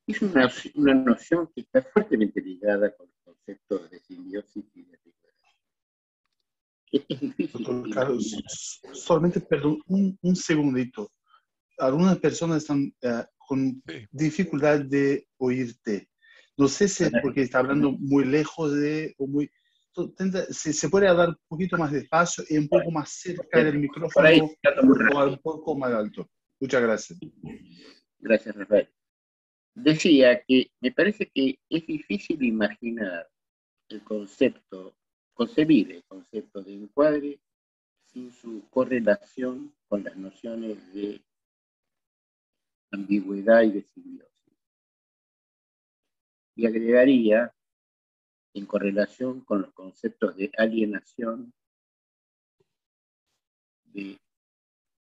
Es una noción que está fuertemente ligada con los conceptos de simbiosis y de rivalidad. Es difícil. Doctor Carlos, solamente, perdón, un segundito. Algunas personas están con dificultad de oírte. No sé si es porque está hablando muy lejos de o muy... Si se puede hablar un poquito más despacio y un poco más cerca del micrófono o un poco más alto. Muchas gracias. Gracias, Rafael. Decía que me parece que es difícil imaginar el concepto, concebir el concepto de encuadre sin su correlación con las nociones de ambigüedad y de simbiosis. Y agregaría, en correlación con los conceptos de alienación, de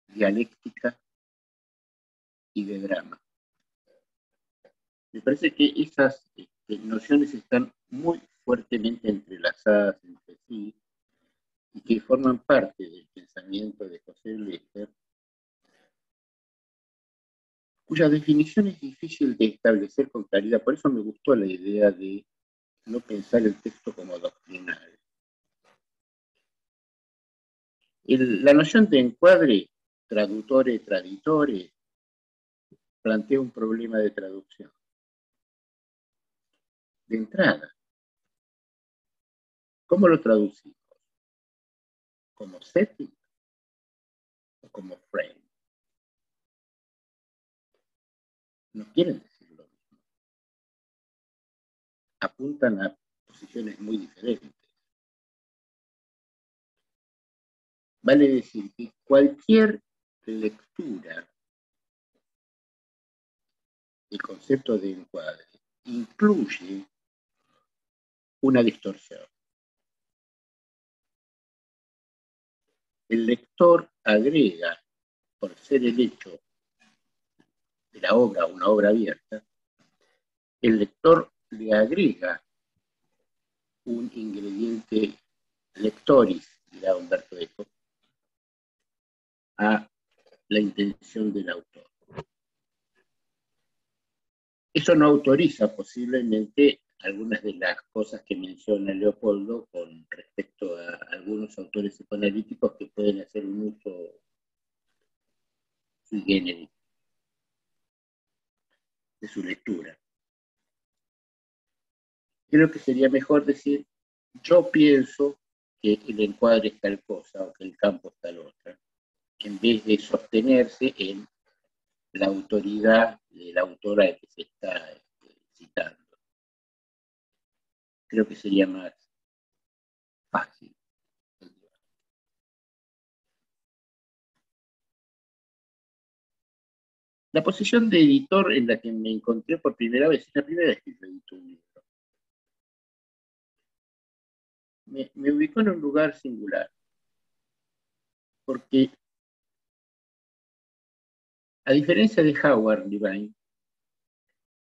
dialéctica y de drama. Me parece que esas nociones están muy fuertemente entrelazadas entre sí y que forman parte del pensamiento de José Blecher, cuya definición es difícil de establecer con claridad. Por eso me gustó la idea de no pensar el texto como doctrinal. La noción de encuadre, traductore, traditore, plantea un problema de traducción. De entrada, ¿cómo lo traducimos? ¿Como setting o como frame? No quieren decir lo mismo. Apuntan a posiciones muy diferentes. Vale decir que cualquier lectura del concepto de encuadre incluye una distorsión. El lector agrega, por ser el hecho de la obra una obra abierta, el lector le agrega un ingrediente lectoris, dirá Humberto Eco, a la intención del autor. Eso no autoriza posiblemente algunas de las cosas que menciona Leopoldo con respecto a algunos autores psicoanalíticos que pueden hacer un uso sui generis de su lectura. Creo que sería mejor decir, yo pienso que el encuadre es tal cosa o que el campo es tal otra, en vez de sostenerse en la autoridad de la autora que se está citando. Creo que sería más fácil. La posición de editor en la que me encontré por primera vez, es la primera vez que yo edito un libro, me ubicó en un lugar singular, porque A diferencia de Howard Levine,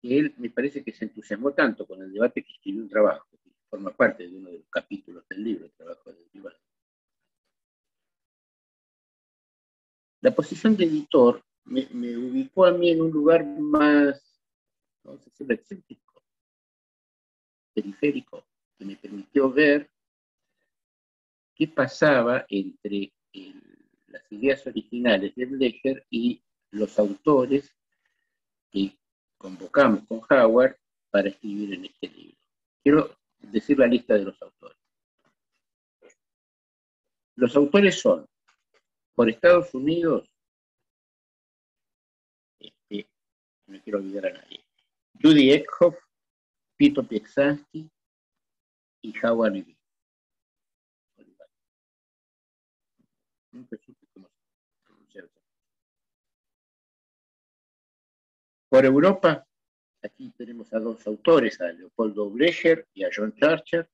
que él me parece que se entusiasmó tanto con el debate que escribió un trabajo, que forma parte de uno de los capítulos del libro, el trabajo de Levine. La posición de editor me ubicó a mí en un lugar más, no sé si excéntrico, periférico, que me permitió ver qué pasaba entre las ideas originales de Blecher y los autores que convocamos con Howard para escribir en este libro. Quiero decir la lista de los autores. Los autores son, por Estados Unidos, no quiero olvidar a nadie, Judy Eckhoff, Pito Pieksansky y Howard Levine. Nunca supe cómo se pronunciaba. Por Europa, aquí tenemos a dos autores, a Leopoldo Blecher y a John Churcher,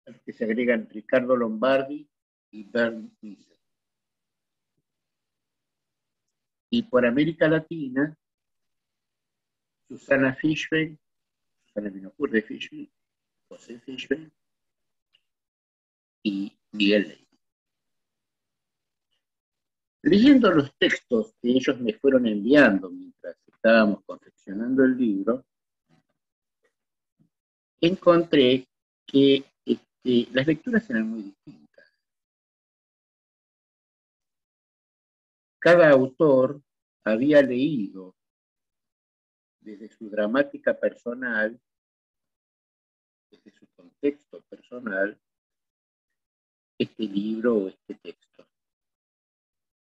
a los que se agregan Ricardo Lombardi y Bernd Nieser. Y por América Latina, Susana Fishbein, Susana Binocur de Fishbein, José Fishbein y Miguel Ley. Leyendo los textos que ellos me fueron enviando mientras estábamos confeccionando el libro, encontré que las lecturas eran muy distintas. Cada autor había leído desde su dramática personal, desde su contexto personal, este libro o este texto.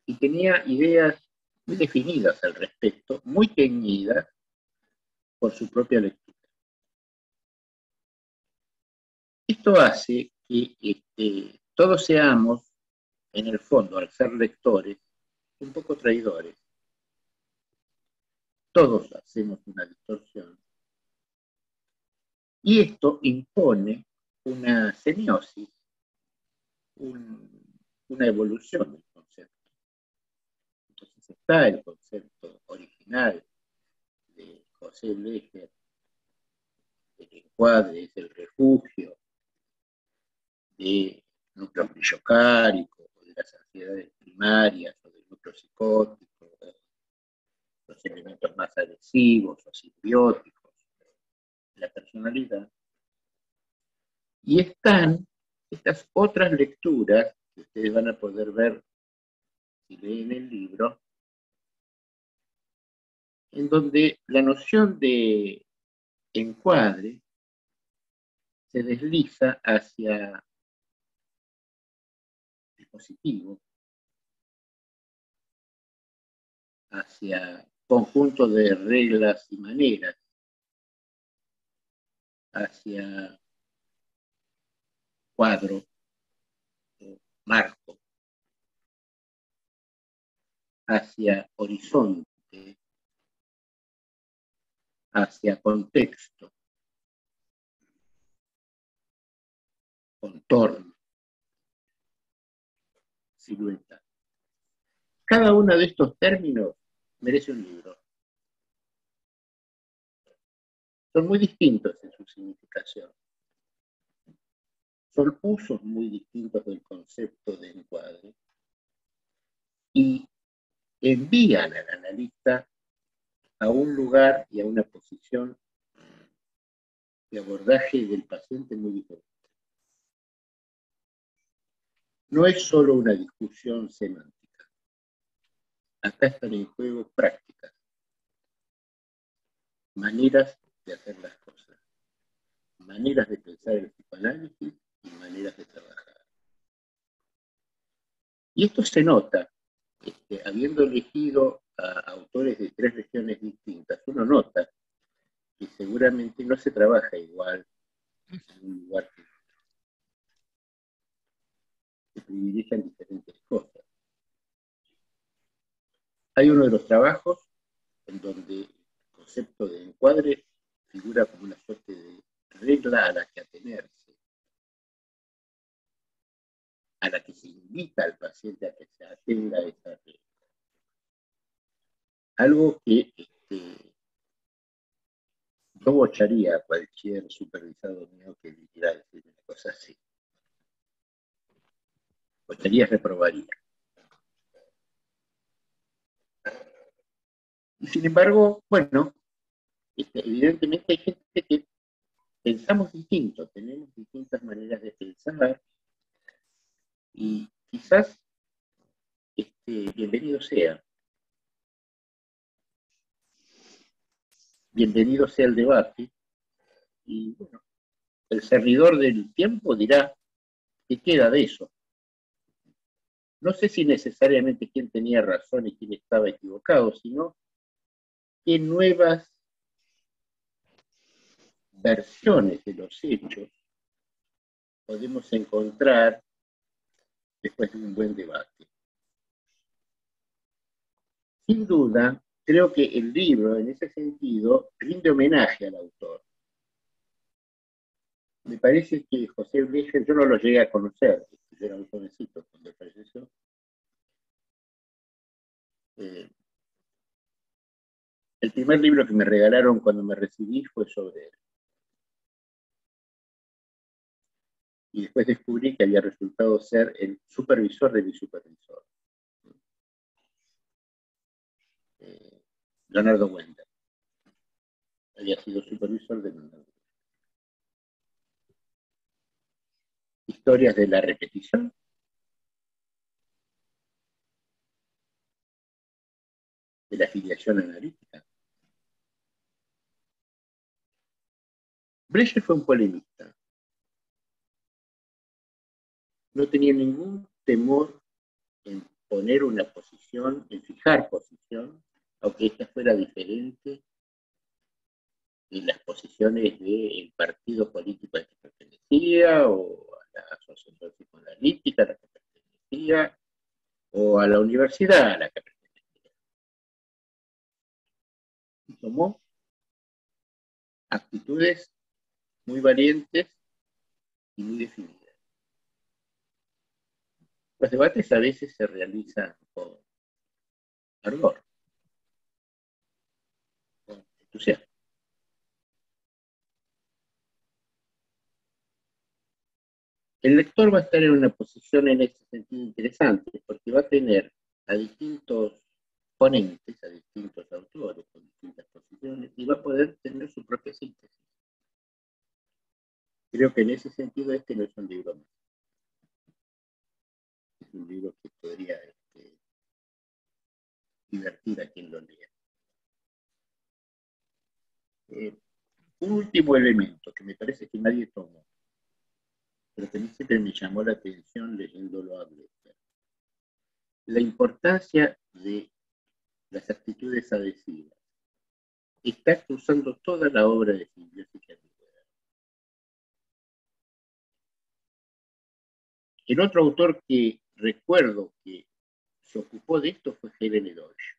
Y tenía ideas muy definidas al respecto, muy teñidas por su propia lectura. Esto hace que todos seamos, en el fondo, al ser lectores, un poco traidores. Todos hacemos una distorsión. Y esto impone una semiosis, una evolución del concepto. Entonces está el concepto original de José Blecher, el encuadre es el refugio de núcleos brillocáricos, o de las ansiedades primarias, o del núcleo psicótico, los elementos más agresivos o simbióticos de la personalidad. Y están estas otras lecturas que ustedes van a poder ver si leen el libro, en donde la noción de encuadre se desliza hacia el positivo, hacia conjunto de reglas y maneras, hacia cuadro, marco, hacia horizonte, hacia contexto, contorno, silueta. Cada uno de estos términos merece un libro. Son muy distintos en su significación. Son usos muy distintos del concepto de encuadre y envían al analista a un lugar y a una posición de abordaje del paciente muy diferente. No es solo una discusión semántica. Acá están en juego prácticas, maneras de hacer las cosas, maneras de pensar el psicoanálisis y maneras de trabajar. Y esto se nota, habiendo elegido a autores de 3 regiones distintas, uno nota que seguramente no se trabaja igual en un lugar que se privilegian diferentes cosas. Hay uno de los trabajos en donde el concepto de encuadre figura como una suerte de regla a la que atenerse, a la que se invita al paciente a que se atenga a esa regla. algo que yo bocharía a cualquier supervisado mío que dijera decir una cosa así. Bocharía, reprobaría. Y sin embargo, bueno, evidentemente hay gente que pensamos distinto, tenemos distintas maneras de pensar y quizás bienvenido sea. Bienvenido sea el debate y bueno, el servidor del tiempo dirá qué queda de eso. No sé si necesariamente quién tenía razón y quién estaba equivocado, sino qué nuevas versiones de los hechos podemos encontrar después de un buen debate. Sin duda, creo que el libro, en ese sentido, rinde homenaje al autor. Me parece que José Blecher, yo no lo llegué a conocer, yo era un jovencito cuando falleció. El primer libro que me regalaron cuando me recibí fue sobre él. Y después descubrí que había resultado ser el supervisor de mi supervisor. Leonardo Wender. Había sido supervisor de Leonardo. Historias de la repetición. De la afiliación analítica. Blecher fue un polemista. No tenía ningún temor en poner una posición, en fijar posición, aunque esta fuera diferente de las posiciones del partido político al que pertenecía, o a la asociación psicoanalítica a la que pertenecía, o a la universidad a la que pertenecía. Y tomó actitudes muy valientes y muy definidas. Los debates a veces se realizan con ardor, con entusiasmo. El lector va a estar en una posición en ese sentido interesante, porque va a tener a distintos ponentes, a distintos autores con distintas posiciones, y va a poder tener su propia síntesis. Creo que en ese sentido este no es un libro más. Es un libro que podría divertir a quien lo lea. Un último elemento que me parece que nadie tomó, pero que a mí siempre me llamó la atención leyéndolo a Blecher. La importancia de las actitudes adhesivas. Está cruzando toda la obra de Simbiótica Antigüedad. El otro autor que recuerdo que se ocupó de esto fue Helene Deutsch.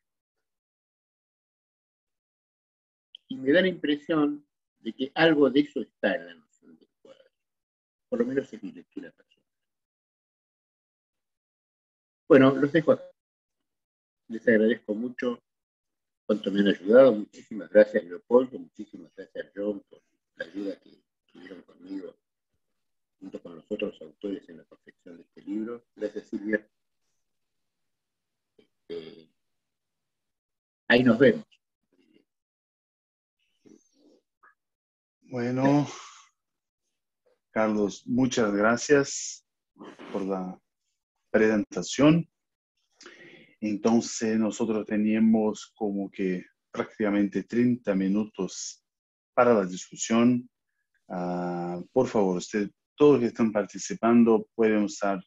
Y me da la impresión de que algo de eso está en la noción del cuadro. Por lo menos es mi lectura personal. Bueno, los dejo acá. Les agradezco mucho cuánto me han ayudado. Muchísimas gracias, Leopoldo. Muchísimas gracias, John, por la ayuda que tuvieron conmigo junto con los otros autores en la confección de este libro. Gracias, Silvia. Ahí nos vemos. Bueno, Carlos, muchas gracias por la presentación. Entonces, nosotros teníamos como que prácticamente 30 minutos para la discusión. Por favor, todos los que están participando pueden usar,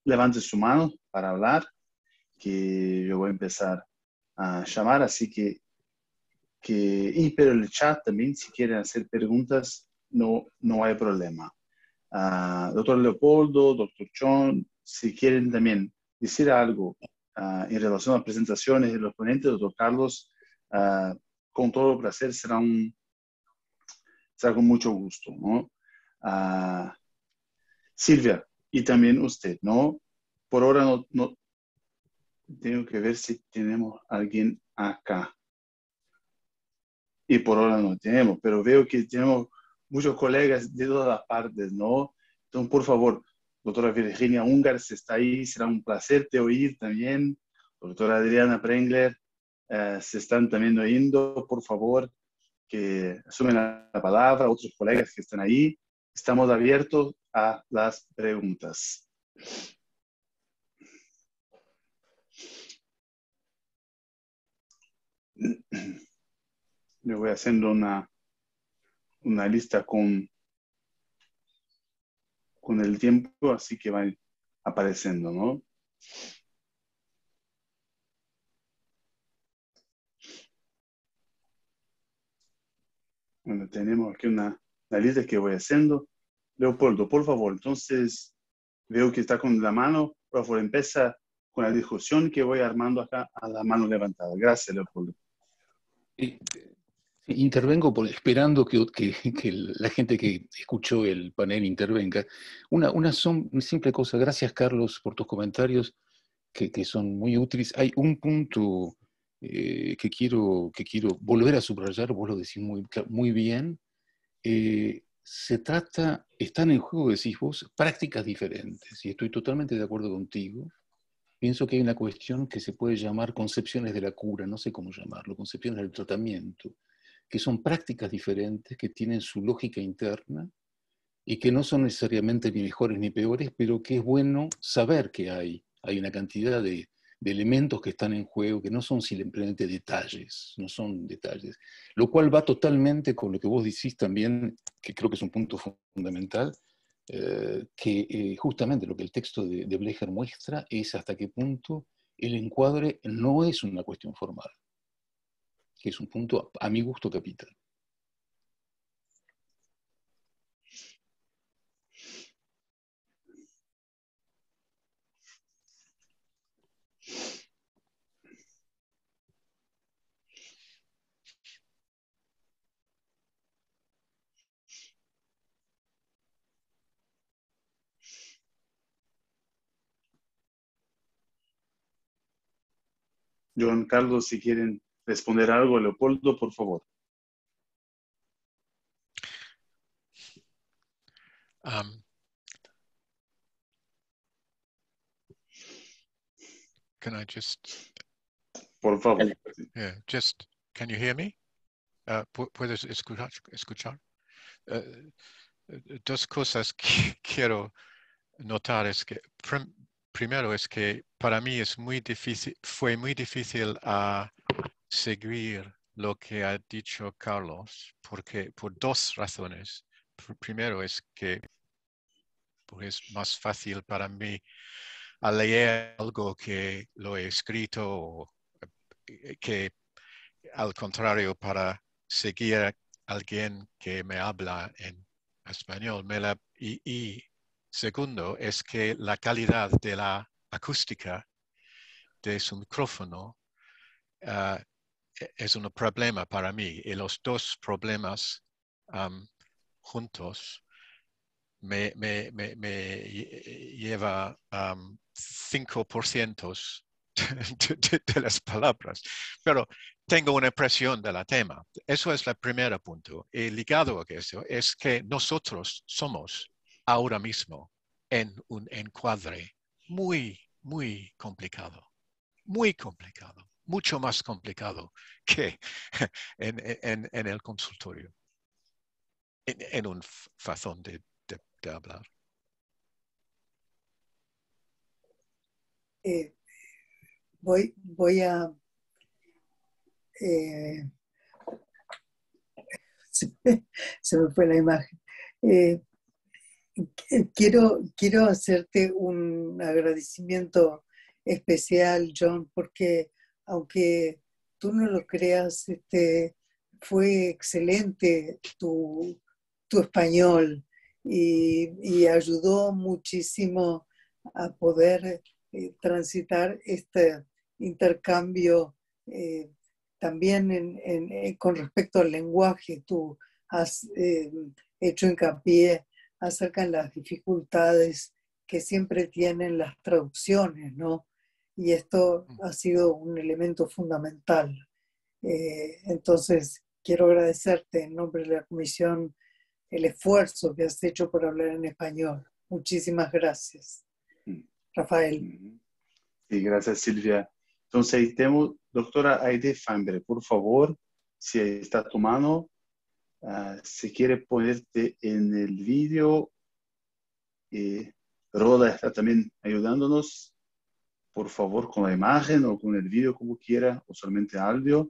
levante su mano para hablar, que yo voy a empezar a llamar, así y pero el chat también, si quieren hacer preguntas, no hay problema. Doctor Leopoldo, doctor John, si quieren también decir algo en relación a las presentaciones de los ponentes, doctor Carlos, con todo placer, será con mucho gusto, ¿no? Silvia, y también usted, ¿no? Por ahora tengo que ver si tenemos alguien acá. Y por ahora no tenemos, pero veo que tenemos muchos colegas de todas las partes, ¿no? Entonces, por favor, doctora Virginia Ungars está ahí, será un placer te oír también. Doctora Adriana Prengler, se están también oyendo, por favor, que asumen la palabra, otros colegas que están ahí. Estamos abiertos a las preguntas. Le voy haciendo una lista con el tiempo, así que van apareciendo, ¿no? Bueno, tenemos aquí una lista que voy haciendo. Leopoldo, por favor, entonces veo que está con la mano. Por favor, empieza con la discusión que voy armando acá a la mano levantada. Gracias, Leopoldo. Intervengo esperando que la gente que escuchó el panel intervenga. Una simple cosa. Gracias, Carlos, por tus comentarios que son muy útiles. Hay un punto que quiero volver a subrayar, vos lo decís muy bien. Están en juego, decís vos, prácticas diferentes, y estoy totalmente de acuerdo contigo. Pienso que hay una cuestión que se puede llamar concepciones de la cura, no sé cómo llamarlo, concepciones del tratamiento, que son prácticas diferentes, que tienen su lógica interna y que no son necesariamente ni mejores ni peores, pero que es bueno saber que hay una cantidad de elementos que están en juego, que no son simplemente detalles, no son detalles, lo cual va totalmente con lo que vos decís también, que creo que es un punto fundamental, que justamente lo que el texto de Blecher muestra es hasta qué punto el encuadre no es una cuestión formal, que es un punto, a mi gusto, capital. Juan Carlos, si quieren responder algo, Leopoldo, por favor. Can I just... Por favor. Yeah, just, can you hear me? ¿Puedes escuchar? Dos cosas que quiero notar es que, primero es que para mí fue muy difícil seguir lo que ha dicho Carlos, porque por dos razones. Primero es que es más fácil para mí a leer algo que lo he escrito o que al contrario para seguir a alguien que me habla en español. Y segundo es que la calidad de la acústica de su micrófono es un problema para mí, y los dos problemas juntos me lleva 5% de las palabras, pero tengo una impresión del tema. Eso es el primer punto. Y ligado a eso es que nosotros somos ahora mismo en un encuadre muy, muy complicado, mucho más complicado que en el consultorio, en un fazón de hablar. Voy a... se me fue la imagen. Quiero hacerte un agradecimiento especial, John, porque aunque tú no lo creas, fue excelente tu español y ayudó muchísimo a poder transitar este intercambio también con respecto al lenguaje. Tú has hecho hincapié acerca de las dificultades que siempre tienen las traducciones, ¿no? y esto ha sido un elemento fundamental. Entonces, quiero agradecerte en nombre de la Comisión el esfuerzo que has hecho por hablar en español. Muchísimas gracias. Rafael. Sí, gracias, Silvia. Entonces, ahí tenemos, doctora Aide Feinberg, por favor, si está tu mano, si quiere ponerte en el vídeo. Roda está también ayudándonos, por favor, con la imagen o con el vídeo, como quiera, o solamente audio.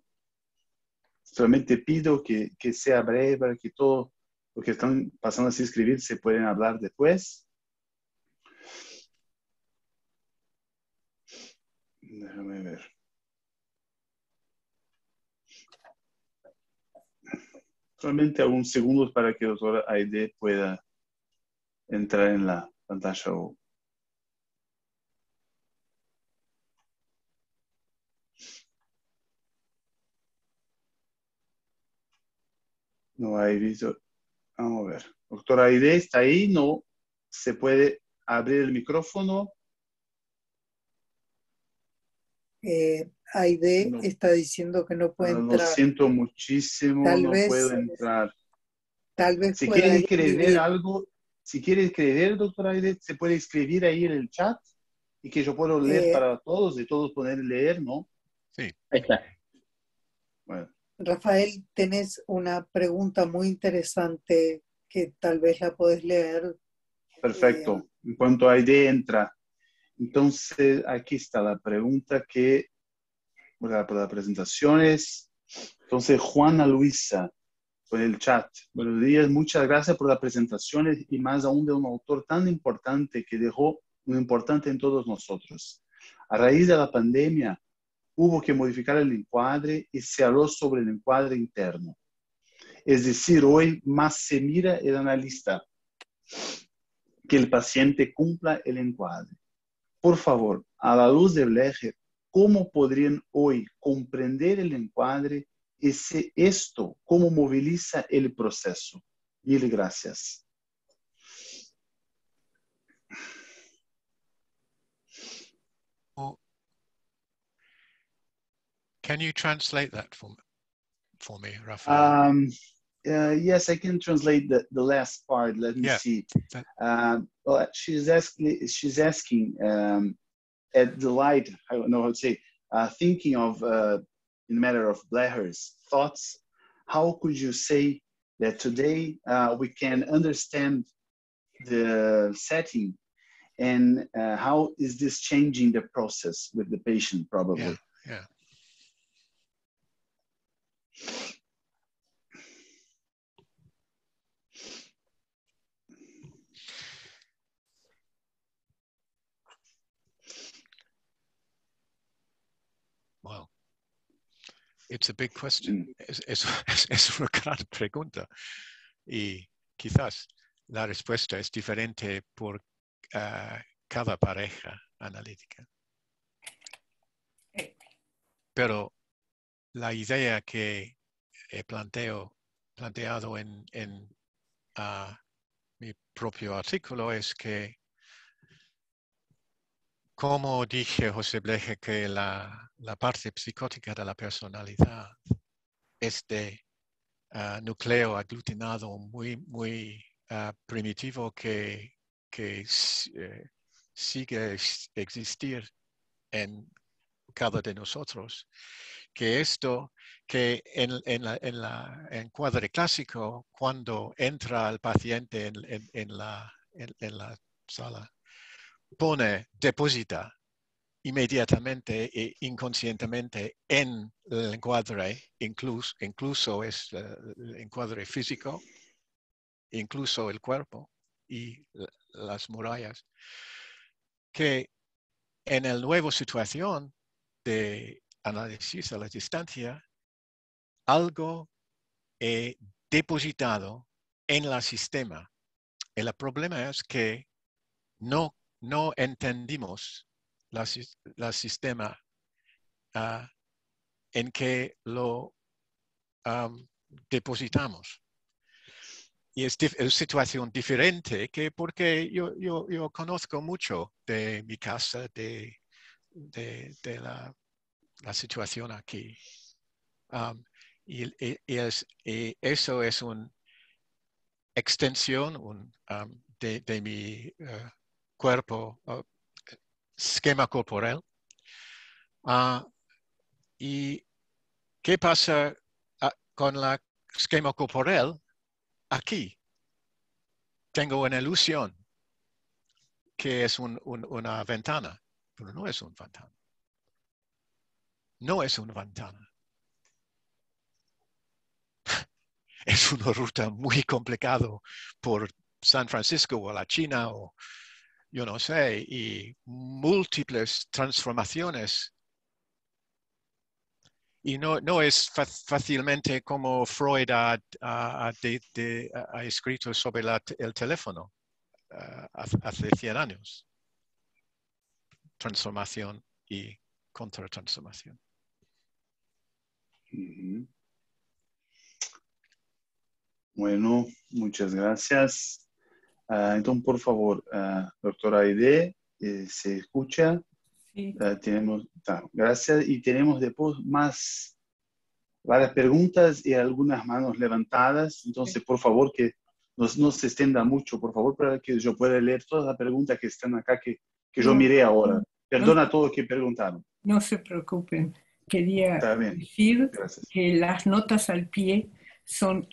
Solamente pido que sea breve para que todo lo que están pasando a escribir se pueden hablar después. Déjame ver. Solamente algunos segundos para que la doctora Aide pueda entrar en la pantalla. No hay visto. Vamos a ver. Doctora Aide, ¿está ahí? No se puede abrir el micrófono. Aide No. está diciendo que no puede entrar. Lo siento muchísimo, Tal no vez, puedo entrar. Tal vez si pueda quiere escribir escribir algo, si quiere escribir, doctora Aide, se puede escribir ahí en el chat y que yo puedo leer para todos y todos poder leer, ¿no? Sí. Ahí está. Bueno. Rafael, tenés una pregunta muy interesante que tal vez la podés leer. Perfecto. En cuanto a Aide entra. Entonces, aquí está la pregunta que, para las presentaciones. Entonces, Juana Luisa, por el chat. Buenos días, muchas gracias por las presentaciones y más aún de un autor tan importante que dejó un importante en todos nosotros. A raíz de la pandemia, hubo que modificar el encuadre y se habló sobre el encuadre interno. Es decir, hoy más se mira el analista que el paciente cumpla el encuadre. Por favor, a la luz de Blecher, ¿cómo podrían hoy comprender el encuadre y si esto, cómo moviliza el proceso? Mil gracias. Can you translate that for me, Rafael? Yes, I can translate the last part. Let me see. Well, she's asking at the light, I don't know how to say, thinking of, in matter of Blecher's thoughts, how could you say that today we can understand the setting and how is this changing the process with the patient probably? Yeah. Wow. It's a big question. Es una gran pregunta. Y quizás la respuesta es diferente por cada pareja analítica. Pero la idea que he planteado en mi propio artículo es que, como dije José Blecher, que la parte psicótica de la personalidad es de núcleo aglutinado muy primitivo que sigue existir en cada de nosotros, que esto, que en la encuadre clásico, cuando entra el paciente en la sala, deposita inmediatamente e inconscientemente en el encuadre, incluso es el encuadre físico, incluso el cuerpo y las murallas, que en la nueva situación de análisis a la distancia, algo he depositado en el sistema. El problema es que no entendimos el sistema en que lo depositamos. Y es situación diferente que porque yo conozco mucho de mi casa, de la situación aquí. Y eso es una extensión de mi cuerpo, esquema corporal. ¿Y qué pasa con el esquema corporal? Aquí tengo una ilusión que es una ventana, pero no es una ventana. No es una ventana. Es una ruta muy complicada por San Francisco o la China o yo no sé, y múltiples transformaciones. Y no es fácilmente como Freud ha escrito sobre el teléfono hace 100 años. Transformación y contratransformación. Bueno, muchas gracias. Entonces, por favor, doctora Aide, ¿se escucha? Sí. Gracias. Y tenemos después varias preguntas y algunas manos levantadas. Entonces, por favor, que no se extienda mucho, por favor, para que yo pueda leer todas las preguntas que están acá, que yo miré ahora. Perdona a todos que preguntaron. No se preocupen. Quería decir Gracias. que las notas al pie son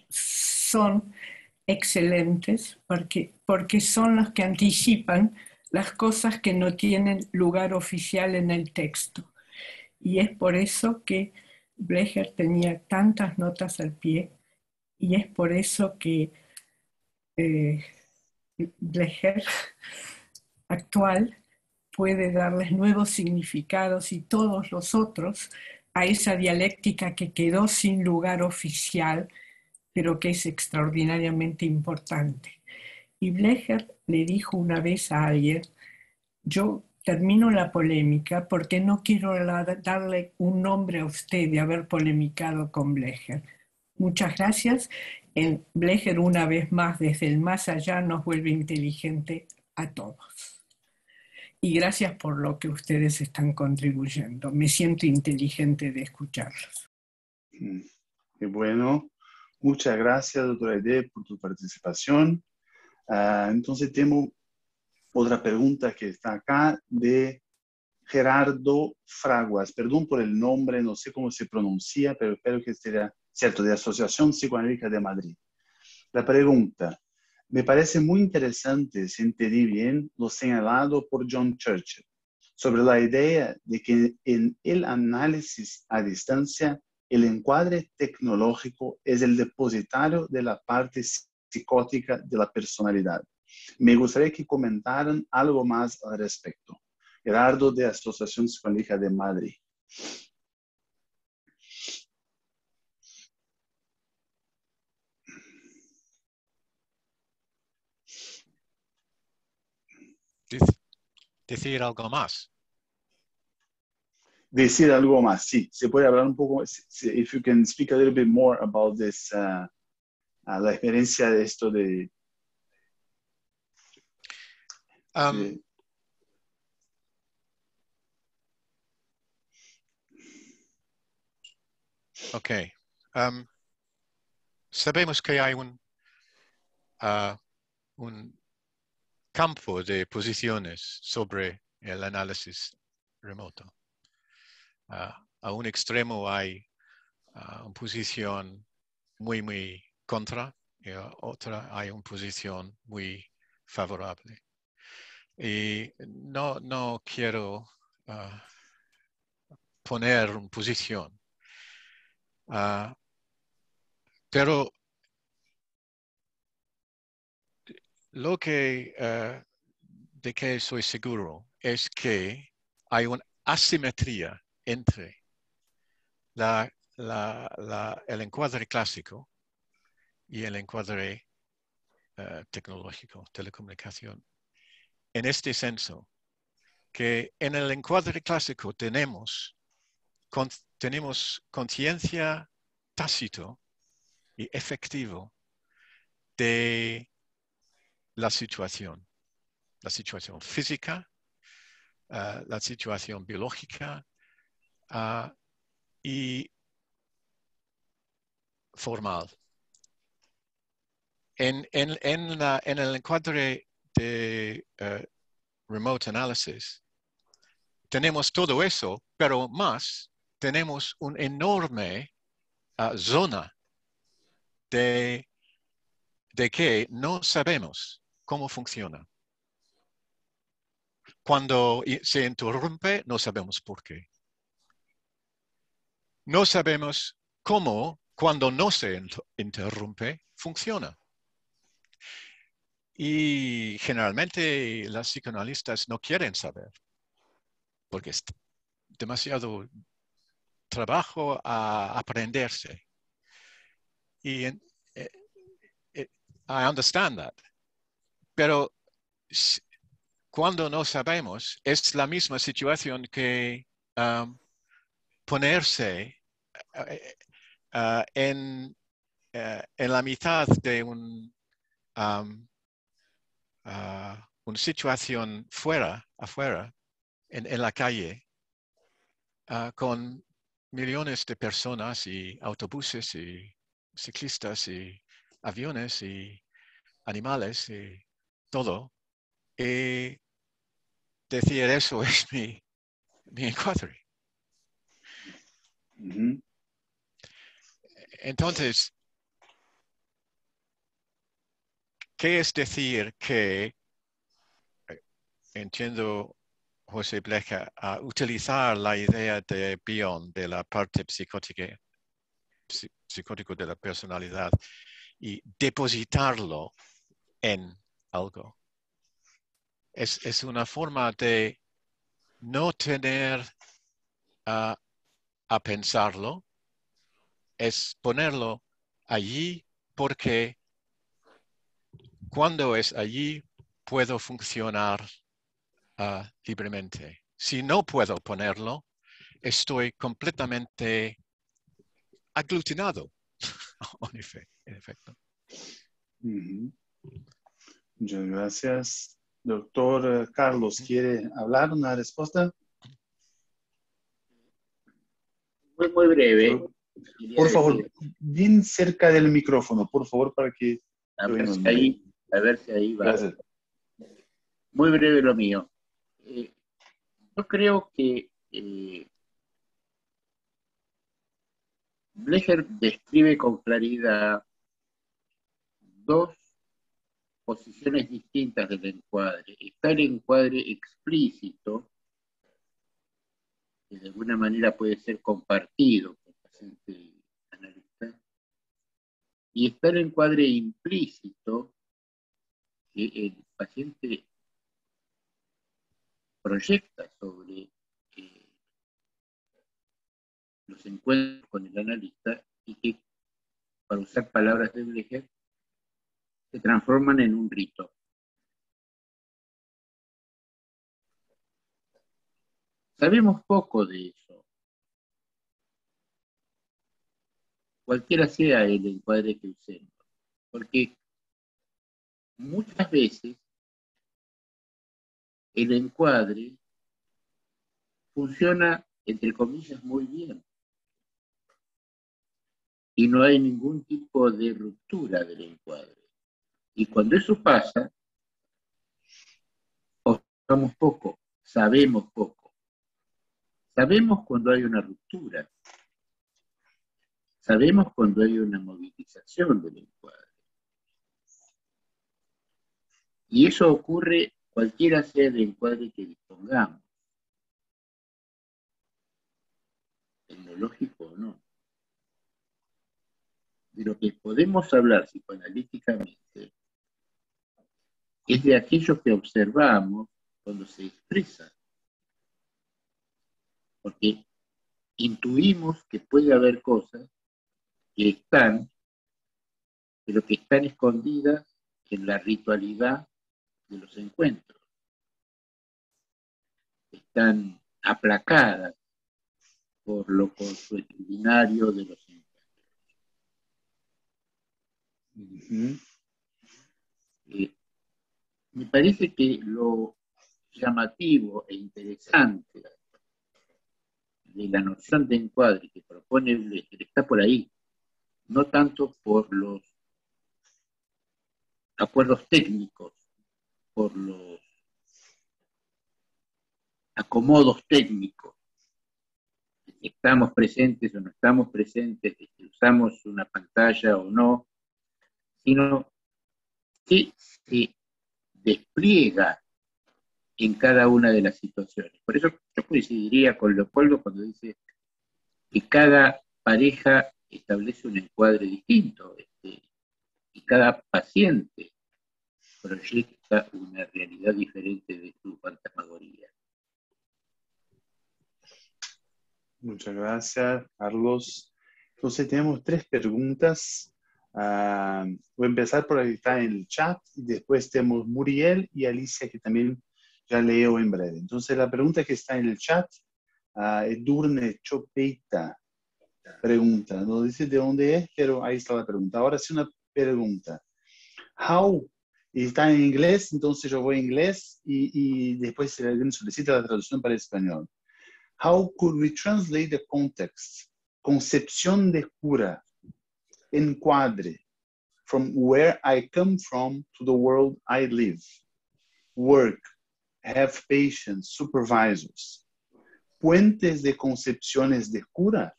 excelentes porque son las que anticipan las cosas que no tienen lugar oficial en el texto. Y es por eso que Blecher tenía tantas notas al pie y es por eso que Blecher actual puede darles nuevos significados y todos los otros a esa dialéctica que quedó sin lugar oficial, pero que es extraordinariamente importante. Y Blecher le dijo una vez a alguien, yo termino la polémica porque no quiero darle un nombre a usted de haber polemicado con Blecher. Muchas gracias. Blecher una vez más desde el más allá nos vuelve inteligente a todos. Y gracias por lo que ustedes están contribuyendo. Me siento inteligente de escucharlos. Qué bueno. Muchas gracias, doctora Aide, por tu participación. Entonces, tengo otra pregunta que está acá de Gerardo Fraguas. Perdón por el nombre, no sé cómo se pronuncia, pero espero que esté cierto, de Asociación Psicoanalítica de Madrid. La pregunta: me parece muy interesante, si entendí bien, lo señalado por John Churchill sobre la idea de que en el análisis a distancia, el encuadre tecnológico es el depositario de la parte psicótica de la personalidad. Me gustaría que comentaran algo más al respecto. Gerardo, de Asociación Psicoanalítica de Madrid. Decir algo más. Decir algo más, sí. Se puede hablar un poco, if you can speak a little bit more about this, la experiencia de esto de... Ok. Sabemos que hay un campo de posiciones sobre el análisis remoto. A un extremo hay una posición muy contra y a otra hay una posición muy favorable. Y no quiero poner una posición, pero de que soy seguro es que hay una asimetría entre el encuadre clásico y el encuadre tecnológico, telecomunicación. En este senso, que en el encuadre clásico tenemos conciencia tácito y efectivo de la situación física, la situación biológica y formal. En el encuadre de Remote Analysis, tenemos todo eso, pero más, tenemos una enorme zona de que no sabemos cómo funciona. Cuando se interrumpe, no sabemos por qué. No sabemos cómo, cuando no se interrumpe, funciona. Y generalmente los psicoanalistas no quieren saber, porque es demasiado trabajo a aprenderse. Y I understand that. Pero cuando no sabemos, es la misma situación que ponerse en la mitad de una situación afuera, en la calle, con millones de personas y autobuses y ciclistas y aviones y animales y todo. Y decir eso es mi encuadre. Ujú. Entonces, ¿qué es decir que, entiendo, José Blecher, a utilizar la idea de Bion, de la parte psicótico de la personalidad, y depositarlo en algo? Es una forma de no tener a pensarlo, es ponerlo allí porque cuando es allí puedo funcionar libremente. Si no puedo ponerlo, estoy completamente aglutinado, en efecto. Ujú. Muchas gracias. Doctor Carlos, ¿quiere hablar? ¿Una respuesta? Muy breve. Por favor, bien cerca del micrófono, por favor, para que... A ver si ahí va. Gracias. Muy breve lo mío. Yo creo que Blecher describe con claridad dos posiciones distintas del encuadre. Está el encuadre explícito, que de alguna manera puede ser compartido por el paciente analista, y está el encuadre implícito, que el paciente proyecta sobre los encuentros con el analista y que, para usar palabras de Blecher, se transforman en un rito. Sabemos poco de eso. Cualquiera sea el encuadre que usemos, porque muchas veces el encuadre funciona, entre comillas, muy bien. Y no hay ningún tipo de ruptura del encuadre. Y cuando eso pasa, observamos poco, sabemos poco. Sabemos cuando hay una ruptura. Sabemos cuando hay una movilización del encuadre. Y eso ocurre cualquiera sea el encuadre que dispongamos, tecnológico o no. De lo que podemos hablar psicoanalíticamente es de aquello que observamos cuando se expresa. Porque intuimos que puede haber cosas que están, pero que están escondidas en la ritualidad de los encuentros. Están aplacadas por lo consuetudinario de los encuentros. Uh-huh. Me parece que lo llamativo e interesante de la noción de encuadre que propone Blecher está por ahí, no tanto por los acuerdos técnicos, por los acomodos técnicos, de si estamos presentes o no estamos presentes, de si usamos una pantalla o no, sino que se despliega en cada una de las situaciones. Por eso yo coincidiría con Leopoldo cuando dice que cada pareja establece un encuadre distinto, y cada paciente proyecta una realidad diferente de su fantasmagoría. Muchas gracias, Carlos. Entonces tenemos 3 preguntas. Voy a empezar por ahí, está en el chat, y después tenemos Muriel y Alicia, que también ya leo en breve. Entonces la pregunta que está en el chat, Edurne Chopeita pregunta, no dice de dónde es, pero ahí está la pregunta. Ahora sí, una pregunta. How, y está en inglés, entonces yo voy en inglés y después si alguien solicita la traducción para el español. How could we translate the context? Concepción de cura, encuadre, from where I come from to the world I live. Work, have patients, supervisors. Puentes de concepciones de cura.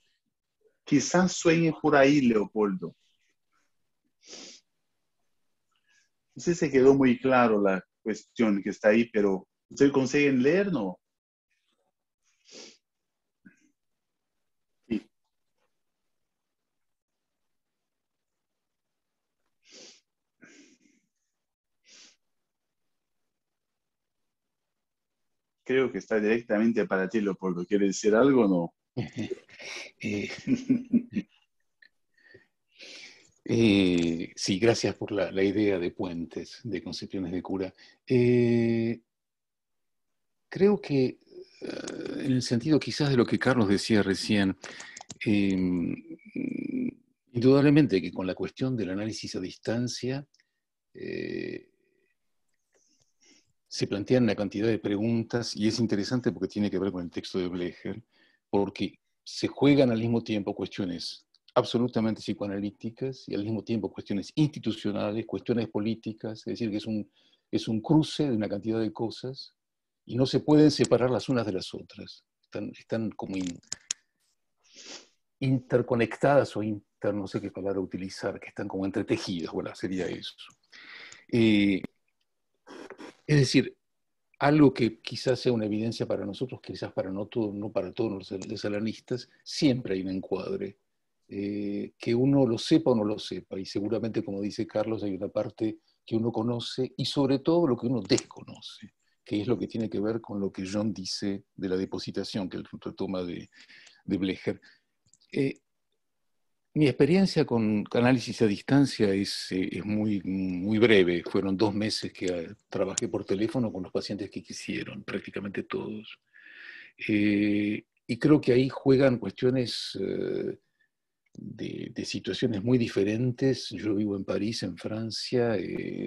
Quizás sueñe por ahí, Leopoldo. No sé si quedó muy claro la cuestión que está ahí, pero ¿ustedes consiguen leer, no? Sí. Creo que está directamente para ti, Leopoldo. ¿Quiere decir algo o no? Sí, gracias por la idea de puentes, de concepciones de cura. Creo que, en el sentido quizás de lo que Carlos decía recién, indudablemente que con la cuestión del análisis a distancia se plantean una cantidad de preguntas, y es interesante porque tiene que ver con el texto de Blecher, porque se juegan al mismo tiempo cuestiones absolutamente psicoanalíticas y al mismo tiempo cuestiones institucionales, cuestiones políticas, es decir, que es un cruce de una cantidad de cosas y no se pueden separar las unas de las otras. Están como interconectadas o no sé qué palabra utilizar, que están como entretejidas, bueno, sería eso. Es decir, algo que quizás sea una evidencia para nosotros, quizás para no para todos los analistas, siempre hay un encuadre. Que uno lo sepa o no lo sepa, y seguramente, como dice Carlos, hay una parte que uno conoce y sobre todo lo que uno desconoce, que es lo que tiene que ver con lo que John dice de la depositación, que él retoma de Blecher. Mi experiencia con análisis a distancia es muy, muy breve. Fueron 2 meses que trabajé por teléfono con los pacientes que quisieron, prácticamente todos. Y creo que ahí juegan cuestiones de situaciones muy diferentes. Yo vivo en París, en Francia,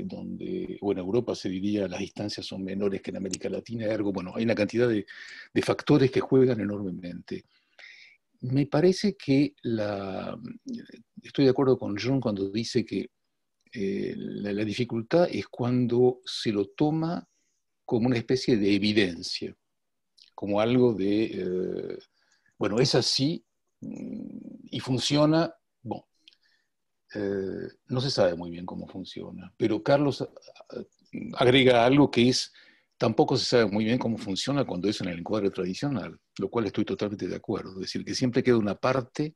donde, o en Europa se diría, las distancias son menores que en América Latina. Ergo, bueno, hay una cantidad de factores que juegan enormemente. Me parece que estoy de acuerdo con John cuando dice que la dificultad es cuando se lo toma como una especie de evidencia, como algo de, bueno, es así y funciona. Bueno, no se sabe muy bien cómo funciona, pero Carlos agrega algo que es, tampoco se sabe muy bien cómo funciona cuando es en el encuadre tradicional, lo cual estoy totalmente de acuerdo. Es decir, que siempre queda una parte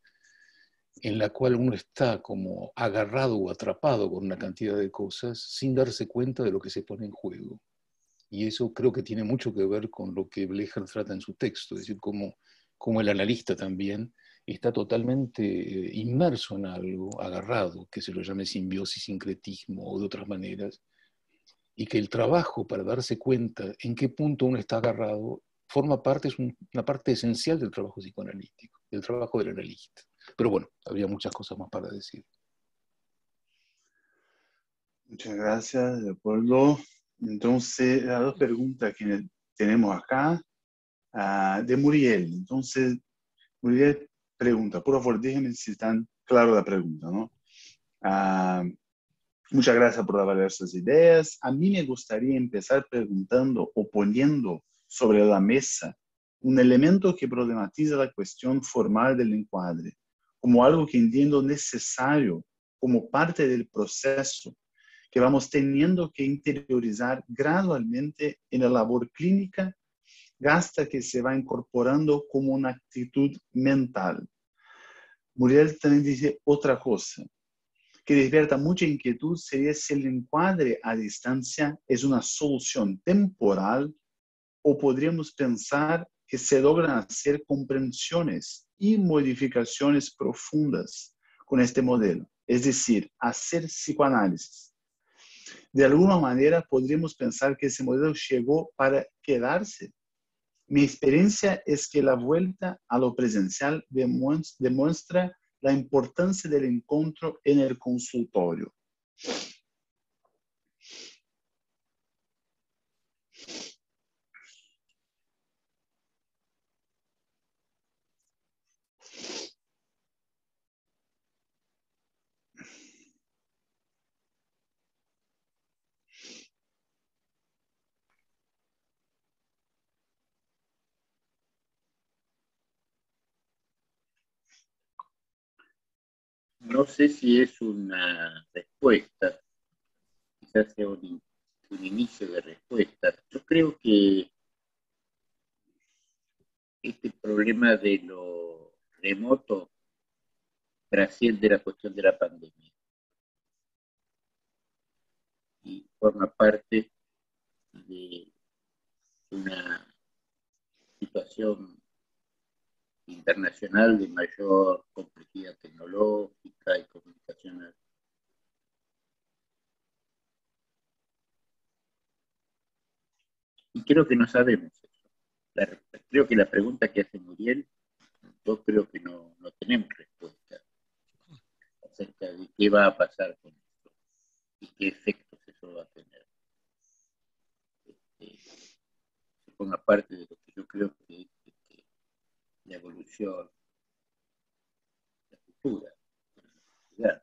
en la cual uno está como agarrado o atrapado con una cantidad de cosas sin darse cuenta de lo que se pone en juego. Y eso creo que tiene mucho que ver con lo que Blecher trata en su texto, es decir, como el analista también está totalmente inmerso en algo, agarrado, que se lo llame simbiosis, sincretismo o de otras maneras, y que el trabajo para darse cuenta en qué punto uno está agarrado forma parte, es una parte esencial del trabajo psicoanalítico, del trabajo del analista. Pero bueno, habría muchas cosas más para decir. Muchas gracias, Leopoldo. Entonces, las 2 preguntas que tenemos acá de Muriel. Entonces, Muriel pregunta, por favor, déjenme si están claro la pregunta, ¿no? Muchas gracias por valer sus ideas. A mí me gustaría empezar preguntando o poniendo sobre la mesa un elemento que problematiza la cuestión formal del encuadre, como algo que entiendo necesario como parte del proceso que vamos teniendo que interiorizar gradualmente en la labor clínica hasta que se va incorporando como una actitud mental. Muriel también dice otra cosa que despierta mucha inquietud, sería si el encuadre a distancia es una solución temporal o podríamos pensar que se logran hacer comprensiones y modificaciones profundas con este modelo, es decir, hacer psicoanálisis. De alguna manera podríamos pensar que ese modelo llegó para quedarse. Mi experiencia es que la vuelta a lo presencial demuestra la importancia del encuentro en el consultorio. No sé si es una respuesta, quizás sea un inicio de respuesta. Yo creo que este problema de lo remoto trasciende la cuestión de la pandemia y forma parte de una situación internacional de mayor complejidad tecnológica y comunicacional. Y creo que no sabemos eso. Creo que la pregunta que hace Muriel, yo creo que no tenemos respuesta acerca de qué va a pasar con esto y qué efectos eso va a tener. Forma parte de lo que yo creo que es la evolución, la cultura, la sociedad.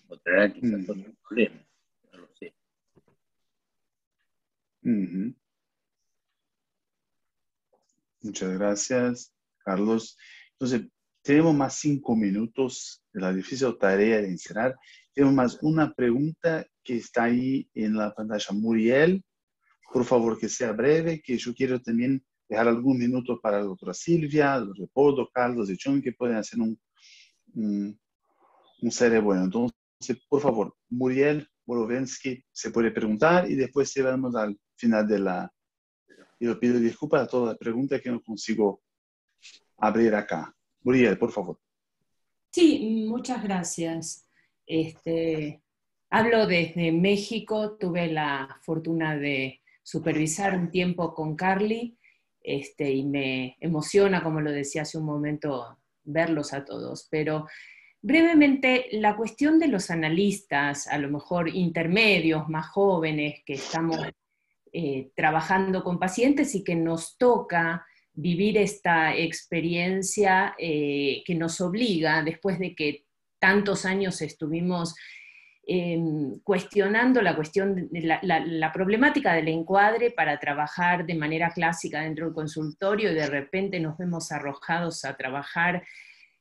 Encontrarán quizás otros problemas, no lo sé. Muchas gracias, Carlos. Entonces, tenemos más 5 minutos de la difícil tarea de encerrar. Tenemos más una pregunta que está ahí en la pantalla. Muriel, por favor, que sea breve, que yo quiero también dejar algún minuto para la doctora Silvia, el Leopoldo, Carlos y John, que pueden hacer un cierre bueno. Entonces, por favor, Muriel Borovensky se puede preguntar y después se vamos al final de la... Yo pido disculpas a todas las preguntas que no consigo abrir acá. Muriel, por favor. Sí, muchas gracias. Hablo desde México, tuve la fortuna de supervisar un tiempo con Carly, y me emociona, como lo decía hace un momento, verlos a todos. Pero brevemente, la cuestión de los analistas, a lo mejor intermedios, más jóvenes, que estamos trabajando con pacientes y que nos toca vivir esta experiencia que nos obliga, después de que tantos años estuvimos cuestionando la cuestión, la problemática del encuadre para trabajar de manera clásica dentro del consultorio, y de repente nos vemos arrojados a trabajar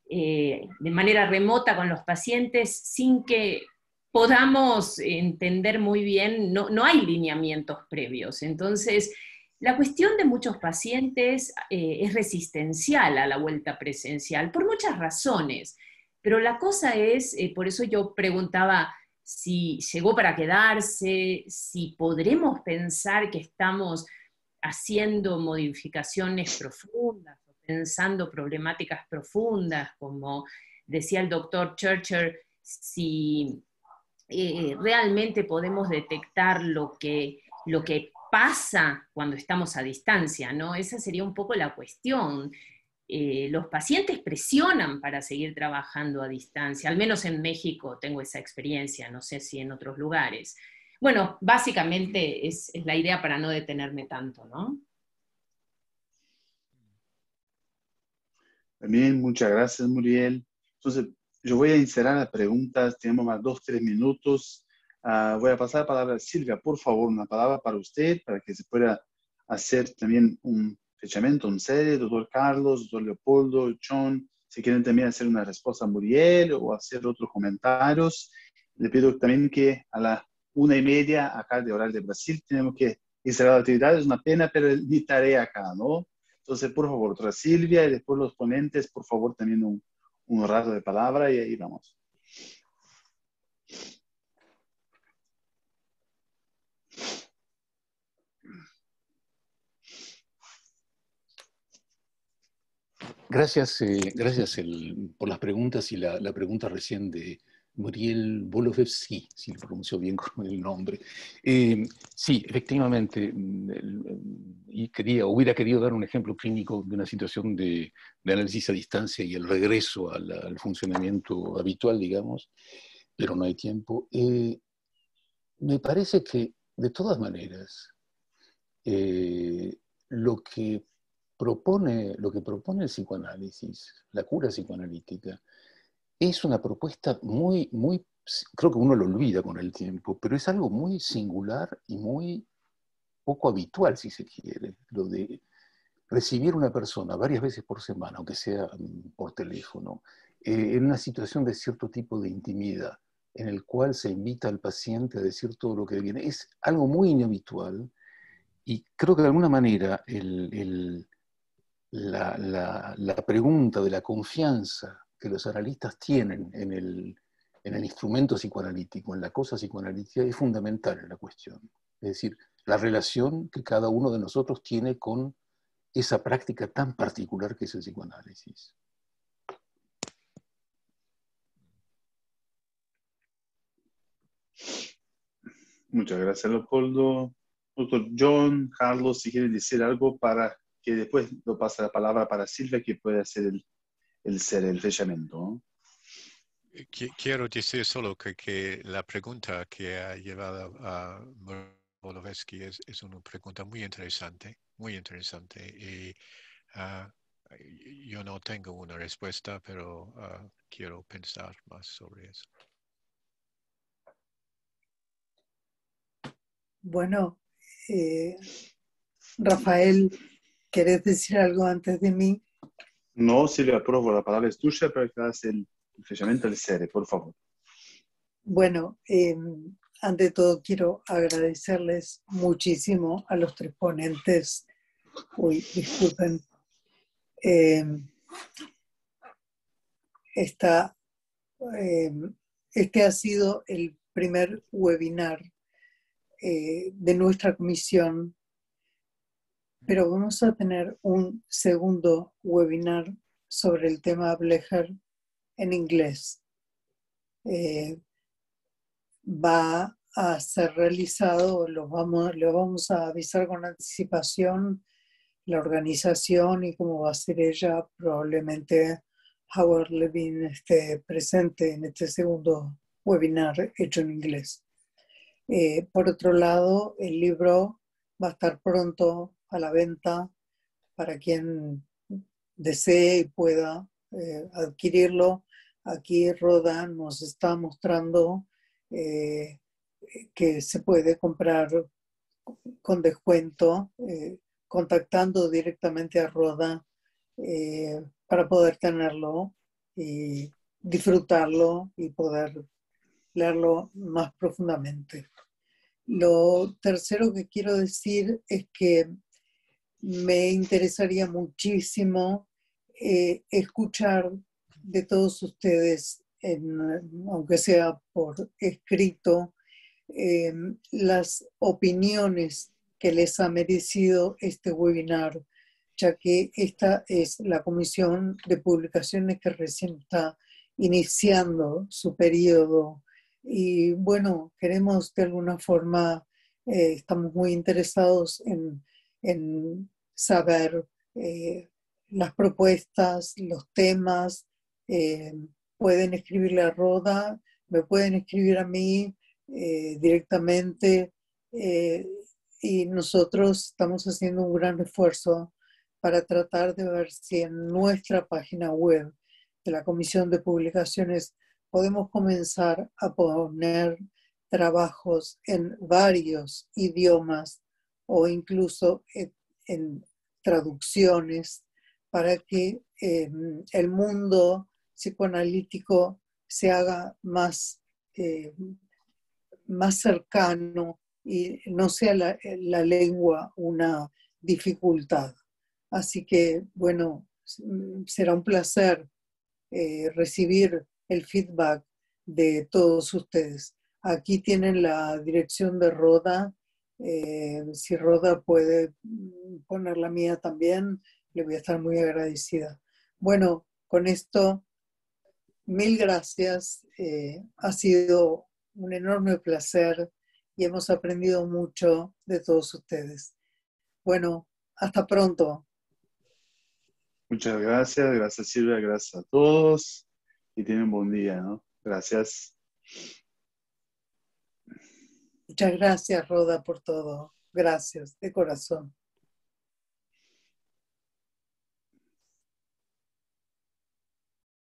de manera remota con los pacientes sin que podamos entender muy bien, no hay lineamientos previos. Entonces, la cuestión de muchos pacientes es resistencial a la vuelta presencial, por muchas razones, pero la cosa es, por eso yo preguntaba si llegó para quedarse, si podremos pensar que estamos haciendo modificaciones profundas, pensando problemáticas profundas, como decía el doctor Churcher, si realmente podemos detectar lo que pasa cuando estamos a distancia, ¿no? Esa sería un poco la cuestión. Los pacientes presionan para seguir trabajando a distancia, al menos en México tengo esa experiencia, no sé si en otros lugares. Bueno, básicamente es la idea para no detenerme tanto, ¿no? También, muchas gracias, Muriel. Entonces, yo voy a iniciar las preguntas, tenemos más 2, 3 minutos. Voy a pasar la palabra a Silvia, por favor, una palabra para usted, para que se pueda hacer también un fechamiento, un serie, doctor Carlos, doctor Leopoldo, John, si quieren también hacer una respuesta a Muriel o hacer otros comentarios. Le pido también que a las 1:30 acá de horario de Brasil tenemos que cerrar la actividad, es una pena, pero es mi tarea acá, ¿no? Entonces, por favor, tras Silvia y después los ponentes, por favor, también un rato de palabra y ahí vamos. Gracias, por las preguntas y la pregunta recién de Muriel Bolovetsky, si lo pronunció bien con el nombre. Sí, efectivamente, y hubiera querido dar un ejemplo clínico de una situación de análisis a distancia y el regreso al funcionamiento habitual, digamos, pero no hay tiempo. Me parece que, de todas maneras, lo que propone el psicoanálisis, la cura psicoanalítica, es una propuesta muy, creo que uno lo olvida con el tiempo, pero es algo muy singular y muy poco habitual, si se quiere, lo de recibir una persona varias veces por semana, aunque sea por teléfono, en una situación de cierto tipo de intimidad, en el cual se invita al paciente a decir todo lo que viene. Es algo muy inhabitual y creo que de alguna manera la pregunta de la confianza que los analistas tienen en el instrumento psicoanalítico, en la cosa psicoanalítica, es fundamental en la cuestión. Es decir, la relación que cada uno de nosotros tiene con esa práctica tan particular que es el psicoanálisis. Muchas gracias, Leopoldo. Doctor John, Carlos, si quieren decir algo para que después lo pase la palabra para Silvia, que puede hacer el fechamiento, ¿no? Quiero decir solo que la pregunta que ha llevado a Bolovetsky es una pregunta muy interesante, y yo no tengo una respuesta, pero quiero pensar más sobre eso. Bueno, Rafael, ¿querés decir algo antes de mí? No, Silvia, aprovo, la palabra es tuya para que hagas el fechamiento del serie, por favor. Bueno, ante todo quiero agradecerles muchísimo a los 3 ponentes. Uy, disculpen. Este ha sido el primer webinar de nuestra comisión, pero vamos a tener un segundo webinar sobre el tema Blecher en inglés. Va a ser realizado, le vamos a avisar con anticipación la organización y cómo va a ser ella. Probablemente Howard Levin esté presente en este segundo webinar hecho en inglés. Por otro lado, el libro va a estar pronto a la venta para quien desee y pueda adquirirlo. Aquí Rodan nos está mostrando que se puede comprar con descuento, contactando directamente a Roda para poder tenerlo y disfrutarlo y poder leerlo más profundamente. Lo tercero que quiero decir es que me interesaría muchísimo escuchar de todos ustedes, aunque sea por escrito, las opiniones que les ha merecido este webinar, ya que esta es la comisión de publicaciones que recién está iniciando su periodo. Y bueno, queremos de alguna forma, estamos muy interesados en saber las propuestas, los temas. Pueden escribirle a Roda, me pueden escribir a mí. directamente y nosotros estamos haciendo un gran esfuerzo para tratar de ver si en nuestra página web de la Comisión de Publicaciones podemos comenzar a poner trabajos en varios idiomas o incluso en traducciones para que el mundo psicoanalítico se haga más cercano y no sea la lengua una dificultad. Así que, bueno, será un placer recibir el feedback de todos ustedes. Aquí tienen la dirección de Roda. Si Roda puede poner la mía también, le voy a estar muy agradecida. Bueno, con esto, mil gracias. Ha sido un enorme placer y hemos aprendido mucho de todos ustedes. Bueno, hasta pronto. Muchas gracias, gracias Silvia, gracias a todos y tienen un buen día, ¿no? Gracias. Muchas gracias, Roda, por todo. Gracias, de corazón.